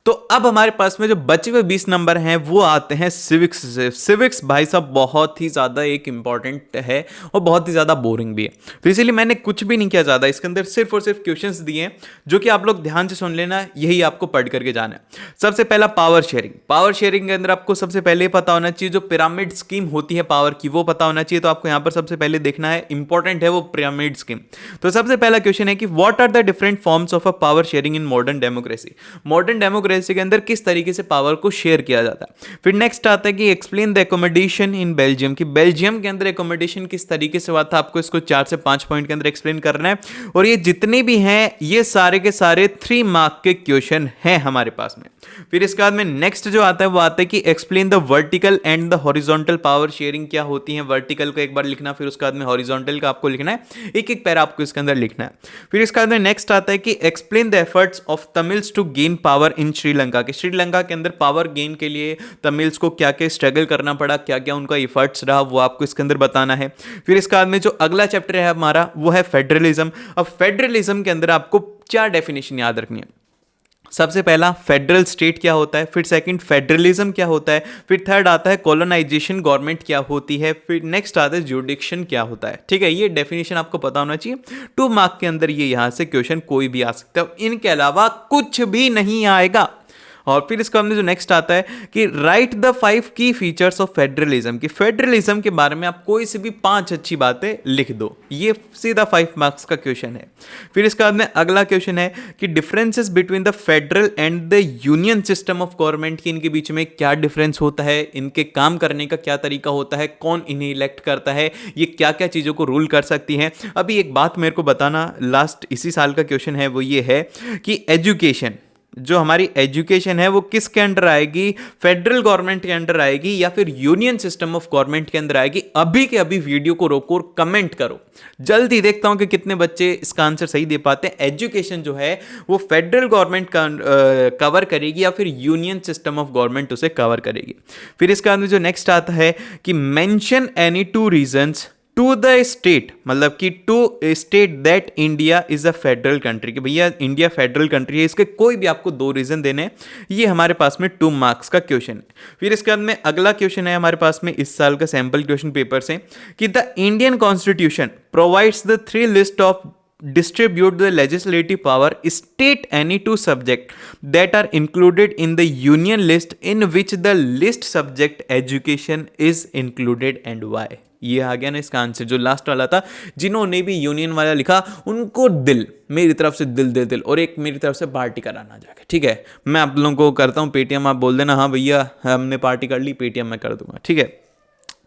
तो अब हमारे पास में जो बचे हुए 20 नंबर हैं वो आते हैं सिविक्स से। सिविक्स भाई साहब बहुत ही ज़्यादा एक इंपॉर्टेंट है और बहुत ही ज़्यादा बोरिंग भी है। तो इसीलिए मैंने कुछ भी नहीं किया ज़्यादा, इसके अंदर सिर्फ और सिर्फ क्वेश्चंस दिए हैं जो कि आप लोग ध्यान से सुन लेना, यही आपको पढ़ करके जाना है। सबसे पहला पावर शेयरिंग। पावर शेयरिंग के अंदर आपको सबसे पहले पता होना चाहिए जो पिरामिड स्कीम होती है पावर की, वो पता होना चाहिए। तो आपको यहाँ पर सबसे पहले देखना है, इंपॉर्टेंट है वो पिरामिड स्कीम। तो सबसे पहला क्वेश्चन है कि what are the different forms of a power sharing in modern democracy. Modern democracy के अंदर किस तरीके से पावर को शेयर किया जाता है। फिर नेक्स्ट आता है कि explain the accommodation in Belgium, कि बेल्जियम के अंदर एकोमोडेशन किस तरीके से हुआ था। आपको इसको 4 से 5 पॉइंट के अंदर एक्सप्लेन करना है। और ये जितने भी हैं ये सारे के सारे 3 मार्क के क्वेश्चन हैं हमारे पास में। फिर इसके बाद में नेक्स्ट जो आता है वो आता है कि explain the vertical and the horizontal power sharing क्या होती है। वर्टिकल को एक बार लिखना, फिर उसके बाद में हॉरिजॉन्टल का आपको लिखना है, एक एक पैरा आपको इसके अंदर लिखना है। फिर इसके बाद में नेक्स्ट आता है कि explain the efforts of Tamils to gain power in Sri Lanka, के श्रीलंका के अंदर पावर गेन के लिए तमिल्स को क्या क्या स्ट्रगल करना पड़ा, क्या क्या उनका एफर्ट्स रहा, वो आपको इसके अंदर बताना है। फिर इसके बाद में जो अगला चैप्टर है हमारा वो है फेडरलिज्म। अब फेडरलिज्म के अंदर आपको 4 डेफिनेशन याद रखनी है। सबसे पहला फेडरल स्टेट क्या होता है, फिर सेकंड फेडरलिज्म क्या होता है, फिर थर्ड आता है कॉलोनाइजेशन गवर्नमेंट क्या होती है, फिर नेक्स्ट आता है जुडिक्शन क्या होता है। ठीक है, ये डेफिनेशन आपको पता होना चाहिए। 2 मार्क के अंदर ये यहां से क्वेश्चन कोई भी आ सकता है, इनके अलावा कुछ भी नहीं आएगा। और फिर इसके बाद जो नेक्स्ट आता है कि राइट द 5 की फीचर्स ऑफ फेडरलिज्म, कि फेडरलिज्म के बारे में आप कोई से भी 5 अच्छी बातें लिख दो। ये सीधा 5 मार्क्स का क्वेश्चन है। फिर इसके बाद में अगला क्वेश्चन है कि differences between the federal and the union system of government, की इनके बीच में क्या डिफरेंस होता है, इनके काम करने का क्या तरीका होता है, कौन इन्हें इलेक्ट करता है, ये क्या क्या चीजों को रूल कर सकती हैं। अभी एक बात मेरे को बताना, लास्ट इसी साल का क्वेश्चन है, वो ये है कि एजुकेशन, जो हमारी एजुकेशन है वो किसके अंडर आएगी, फेडरल गवर्नमेंट के अंडर आएगी या फिर यूनियन सिस्टम ऑफ गवर्नमेंट के अंदर आएगी। अभी के अभी वीडियो को रोको और कमेंट करो, जल्दी देखता हूं कि कितने बच्चे इसका आंसर सही दे पाते हैं। एजुकेशन जो है वो फेडरल गवर्नमेंट का कवर करेगी या फिर यूनियन सिस्टम ऑफ गवर्नमेंट उसे कवर करेगी। फिर इसके बाद में जो नेक्स्ट आता है कि mention any 2 reasons to the state, मतलब कि to state that India is a federal country, कि भैया इंडिया फेडरल कंट्री है, इसके कोई भी आपको 2 रीजन देने हैं। ये हमारे पास में 2 मार्क्स का क्वेश्चन है। फिर इसके बाद में अगला क्वेश्चन है हमारे पास में इस साल का सैंपल क्वेश्चन पेपर से कि the Indian constitution provides the 3 list of distribute the legislative power, state any 2 subject that are included in the union list in which the list subject education is included and why। ये आ गया ना इसका answer, जो last वाला था। जिन्होंने भी union वाला लिखा उनको दिल, मेरी तरफ से दिल दे दिल, और एक मेरी तरफ से पार्टी कराना जाके, ठीक है। मैं आप लोगों को करता हूँ पेटीएम, आप बोल देना हाँ भैया हमने पार्टी कर ली, पेटीएम मैं कर दूंगा, ठीक है।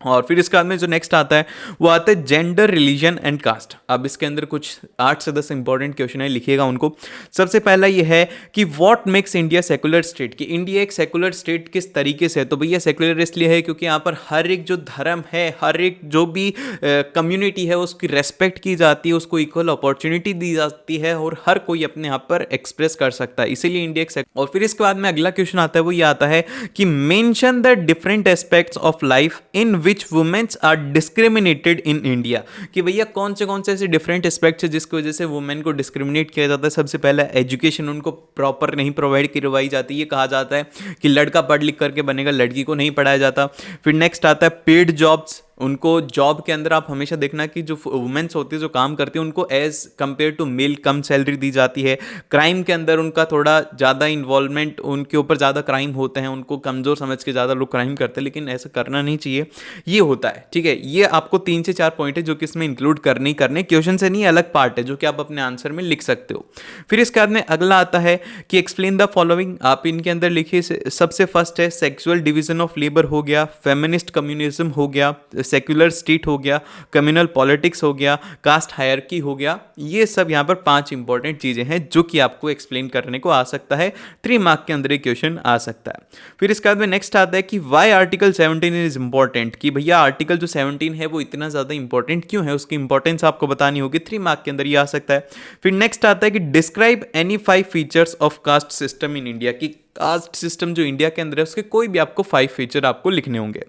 और फिर इसके बाद में जो नेक्स्ट आता है वो आता है जेंडर, रिलीजन एंड कास्ट। अब इसके अंदर कुछ 8 से 10 इंपॉर्टेंट क्वेश्चन है, लिखिएगा उनको। सबसे पहला ये है कि what makes India secular state, कि इंडिया एक सेकुलर स्टेट किस तरीके से है। तो भैया सेकुलर इसलिए है क्योंकि यहाँ पर हर एक जो धर्म है, हर एक जो भी कम्युनिटी है उसकी रेस्पेक्ट की जाती है, उसको इक्वल अपॉर्चुनिटी दी जाती है और हर कोई अपने यहाँ पर एक्सप्रेस कर सकता है, इसीलिए इंडिया एक। और फिर इसके बाद में अगला क्वेश्चन आता है, वो ये आता है कि mention the different aspects of life in which womens are discriminated in India, कि भैया कौन से ऐसे डिफरेंट एस्पेक्ट्स है जिसकी वजह से वुमेन को डिस्क्रिमिनेट किया जाता है। सबसे पहला एजुकेशन, उनको प्रॉपर नहीं प्रोवाइड करवाई जाती, ये कहा जाता है कि लड़का पढ़ लिख करके बनेगा, लड़की को नहीं पढ़ाया जाता। फिर नेक्स्ट आता है पेड जॉब्स, उनको जॉब के अंदर आप हमेशा देखना कि जो वुमेन्स होती है जो काम करती है उनको एज कंपेयर टू मेल कम सैलरी दी जाती है। क्राइम के अंदर उनका थोड़ा ज़्यादा इन्वॉल्वमेंट, उनके ऊपर ज़्यादा क्राइम होते हैं, उनको कमज़ोर समझ के ज़्यादा लोग क्राइम करते हैं, लेकिन ऐसा करना नहीं चाहिए, ये होता है, ठीक है। ये आपको 3 से 4 पॉइंट है जो कि इसमें इंक्लूड करने क्वेश्चन से नहीं, अलग पार्ट है जो कि आप अपने आंसर में लिख सकते हो। फिर इसके बाद में अगला आता है कि एक्सप्लेन द फॉलोइंग, आप इनके अंदर लिखिए। सबसे फर्स्ट है सेक्सुअल डिवीजन ऑफ लेबर हो गया, फेमिनिस्ट कम्युनिज्म हो गया, सेक्युलर स्टेट हो गया, कम्युनल पॉलिटिक्स हो गया, कास्ट हायरार्की हो गया। ये सब यहाँ पर 5 इंपॉर्टेंट चीजें हैं जो कि आपको एक्सप्लेन करने को आ सकता है, 3 मार्क के अंदर एक क्वेश्चन आ सकता है। फिर इसके बाद में नेक्स्ट आता है कि वाई आर्टिकल 17 इज इंपॉर्टेंट, कि भैया आर्टिकल जो 17 है वो इतना ज्यादा इंपॉर्टेंट क्यों है, उसकी इंपॉर्टेंस आपको बतानी होगी, 3 मार्क के अंदर ये आ सकता है। फिर नेक्स्ट आता है कि describe any 5 features of caste system in India, की कास्ट सिस्टम जो इंडिया के अंदर है उसके कोई भी आपको 5 फीचर आपको लिखने होंगे।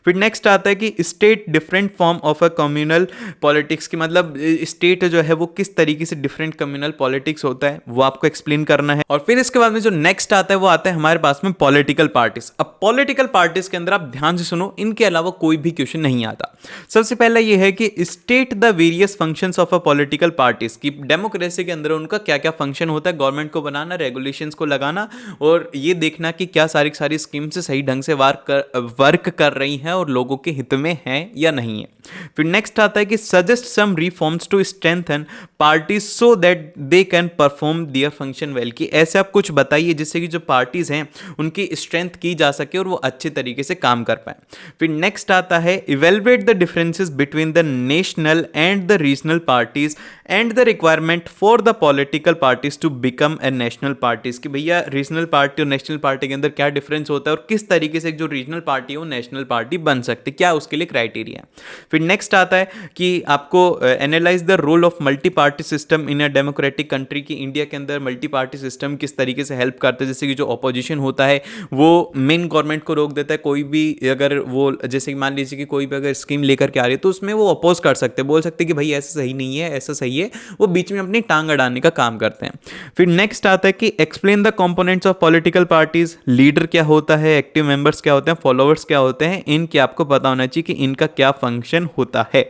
फिर नेक्स्ट आता है कि state different form of a communal politics, की मतलब स्टेट जो है वो किस तरीके से डिफरेंट कम्युनल पॉलिटिक्स होता है वो आपको एक्सप्लेन करना है। और फिर इसके बाद में जो नेक्स्ट आता है वो आता है हमारे पास में पॉलिटिकल पार्टीज। अब पॉलिटिकल पार्टीज के अंदर आप ध्यान से सुनो, इनके अलावा कोई भी क्वेश्चन नहीं आता। सबसे पहला ये है कि state the various functions of a political parties, की डेमोक्रेसी के अंदर उनका क्या क्या फंक्शन होता है, गवर्नमेंट को बनाना, रेगुलेशंस को लगाना और ये देखना कि क्या सारी स्कीम्स सही ढंग से वर्क कर रही हैं और लोगों के हित में हैं या नहीं है। फिर नेक्स्ट आता है कि suggest some reforms to strengthen parties so that they can perform their function well, कि ऐसे आप कुछ बताइए जिससे कि जो पार्टीज हैं उनकी स्ट्रेंथ की जा सके और वो अच्छे तरीके से काम कर पाए। फिर नेक्स्ट आता है evaluate the differences between the national and the regional parties and the requirement for the political parties to become a national parties, कि भैया रीजनल पार्टी और नेशनल पार्टी के अंदर क्या डिफरेंस होता है और किस तरीके से जो रीजनल पार्टी है वो नेशनल पार्टी बन सकती है, क्या उसके लिए क्राइटेरिया। फिर नेक्स्ट आता है कि आपको analyse the role of multi party system in a democratic country, की इंडिया के अंदर मल्टी पार्टी सिस्टम किस तरीके से हेल्प करता है। जैसे कि जो ऑपोजिशन होता है वो मेन गवर्नमेंट को रोक देता है, कोई भी अगर वो जैसे मान लीजिए कि कोई भी अगर स्कीम लेकर के आ रही है तो उसमें वो अपोज कर सकते हैं, बोल सकते हैं कि भाई ऐसा सही नहीं है, ऐसा सही है, वो बीच में अपनी टांग अड़ाने का काम करते हैं। फिर नेक्स्ट आता है कि explain the components of political parties, leader क्या होता है, एक्टिव मेंबर्स क्या होते हैं, फॉलोअर्स क्या होते हैं, इनके आपको पता होना चाहिए कि इनका क्या फंक्शन होता है।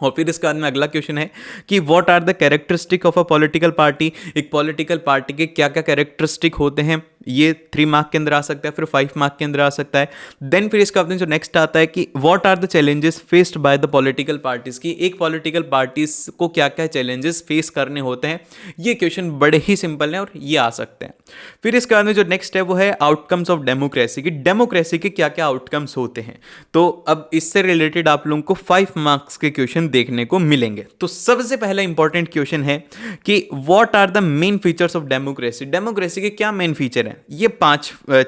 और फिर इसके बाद में अगला क्वेश्चन है कि what are the characteristic of a political party. एक पॉलिटिकल पार्टी के क्या क्या कैरेक्टरिस्टिक होते हैं, ये 3 मार्क के अंदर आ सकता है, फिर 5 मार्क के अंदर आ सकता है। देन फिर इसका जो नेक्स्ट आता है कि what are the challenges faced by the political parties, की एक पॉलिटिकल पार्टीज को क्या क्या चैलेंजेस फेस करने होते हैं। ये क्वेश्चन बड़े ही सिंपल हैं और ये आ सकते हैं। फिर इसके बाद में जो नेक्स्ट है वो है आउटकम्स ऑफ डेमोक्रेसी, की डेमोक्रेसी के क्या क्या आउटकम्स होते हैं। तो अब इससे रिलेटेड आप लोगों को 5 मार्क्स के क्वेश्चन देखने को मिलेंगे। तो सबसे पहला इंपॉर्टेंट क्वेश्चन है कि what are the main features of democracy. Democracy के क्या मेन फीचर हैं? ये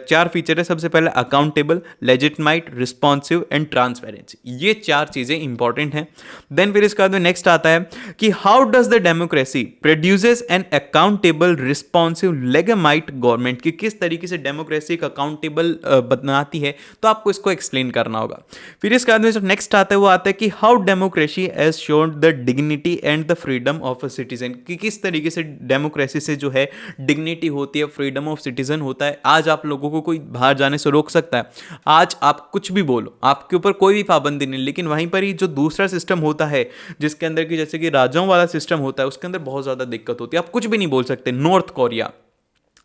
4 फीचर है। सबसे पहले अकाउंटेबल, लेजिटिमाइट, रिस्पॉन्सिव एंड ट्रांसपेरेंसी, ये 4 चीजें इंपॉर्टेंट हैं। देन फिर इसके बाद में नेक्स्ट आता है कि how does the democracy produces an accountable, responsive, legitimate government, की किस तरीके से डेमोक्रेसी एक अकाउंटेबल बनाती है। तो आपको इसको एक्सप्लेन करना होगा। फिर इसके बाद में जो नेक्स्ट आता है वो आता है कि how democracy has shown the dignity and the freedom of a citizen, कि किस तरीके से डेमोक्रेसी से जो है डिग्निटी होती है, फ्रीडम ऑफ सिटीजन होता है। आज आप लोगों को कोई बाहर जाने से रोक सकता है, आज आप कुछ भी बोलो, आपके ऊपर कोई भी पाबंदी नहीं। लेकिन वहीं पर ही जो दूसरा सिस्टम होता है जिसके अंदर की जैसे कि राजाओं वाला सिस्टम होता है, उसके अंदर बहुत ज्यादा दिक्कत होती है, आप कुछ भी नहीं बोल सकते। नॉर्थ कोरिया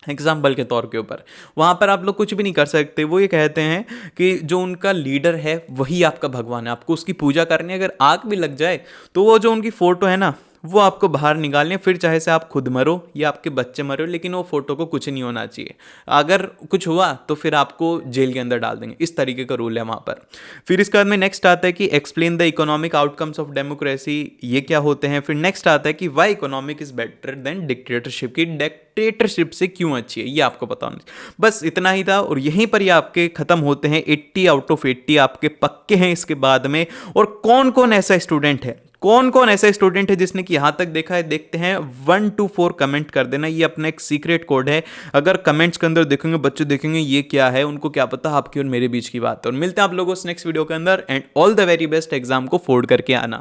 एग्जाम्पल के तौर के ऊपर, वहाँ पर आप लोग कुछ भी नहीं कर सकते। वो ये कहते हैं कि जो उनका लीडर है वही आपका भगवान है, आपको उसकी पूजा करनी है। अगर आग भी लग जाए तो वो जो उनकी फोटो है ना, वो आपको बाहर निकालनी है, फिर चाहे से आप खुद मरो या आपके बच्चे मरो, लेकिन वो फोटो को कुछ नहीं होना चाहिए। अगर कुछ हुआ तो फिर आपको जेल के अंदर डाल देंगे। इस तरीके का रूल है वहाँ पर। फिर इसके बाद में नेक्स्ट आता है कि explain the economic outcomes of democracy, ये क्या होते हैं। फिर नेक्स्ट आता है कि why economic is better than dictatorship, की डिक्टेटरशिप से क्यों अच्छी है, ये आपको पता होना चाहिए। बस इतना ही था और यहीं पर ये आपके खत्म होते हैं। 80 आउट ऑफ 80 आपके पक्के हैं इसके बाद में। और कौन कौन ऐसा स्टूडेंट है, कौन कौन ऐसा स्टूडेंट है जिसने कि यहां तक देखा है, देखते हैं 1 to 4 कमेंट कर देना। ये अपना एक सीक्रेट कोड है। अगर कमेंट्स के अंदर देखेंगे बच्चे, देखेंगे ये क्या है, उनको क्या पता आपकी और मेरे बीच की बात है। और मिलते हैं आप लोगों से नेक्स्ट वीडियो के अंदर। And all the very best, exam को फोड़ करके आना।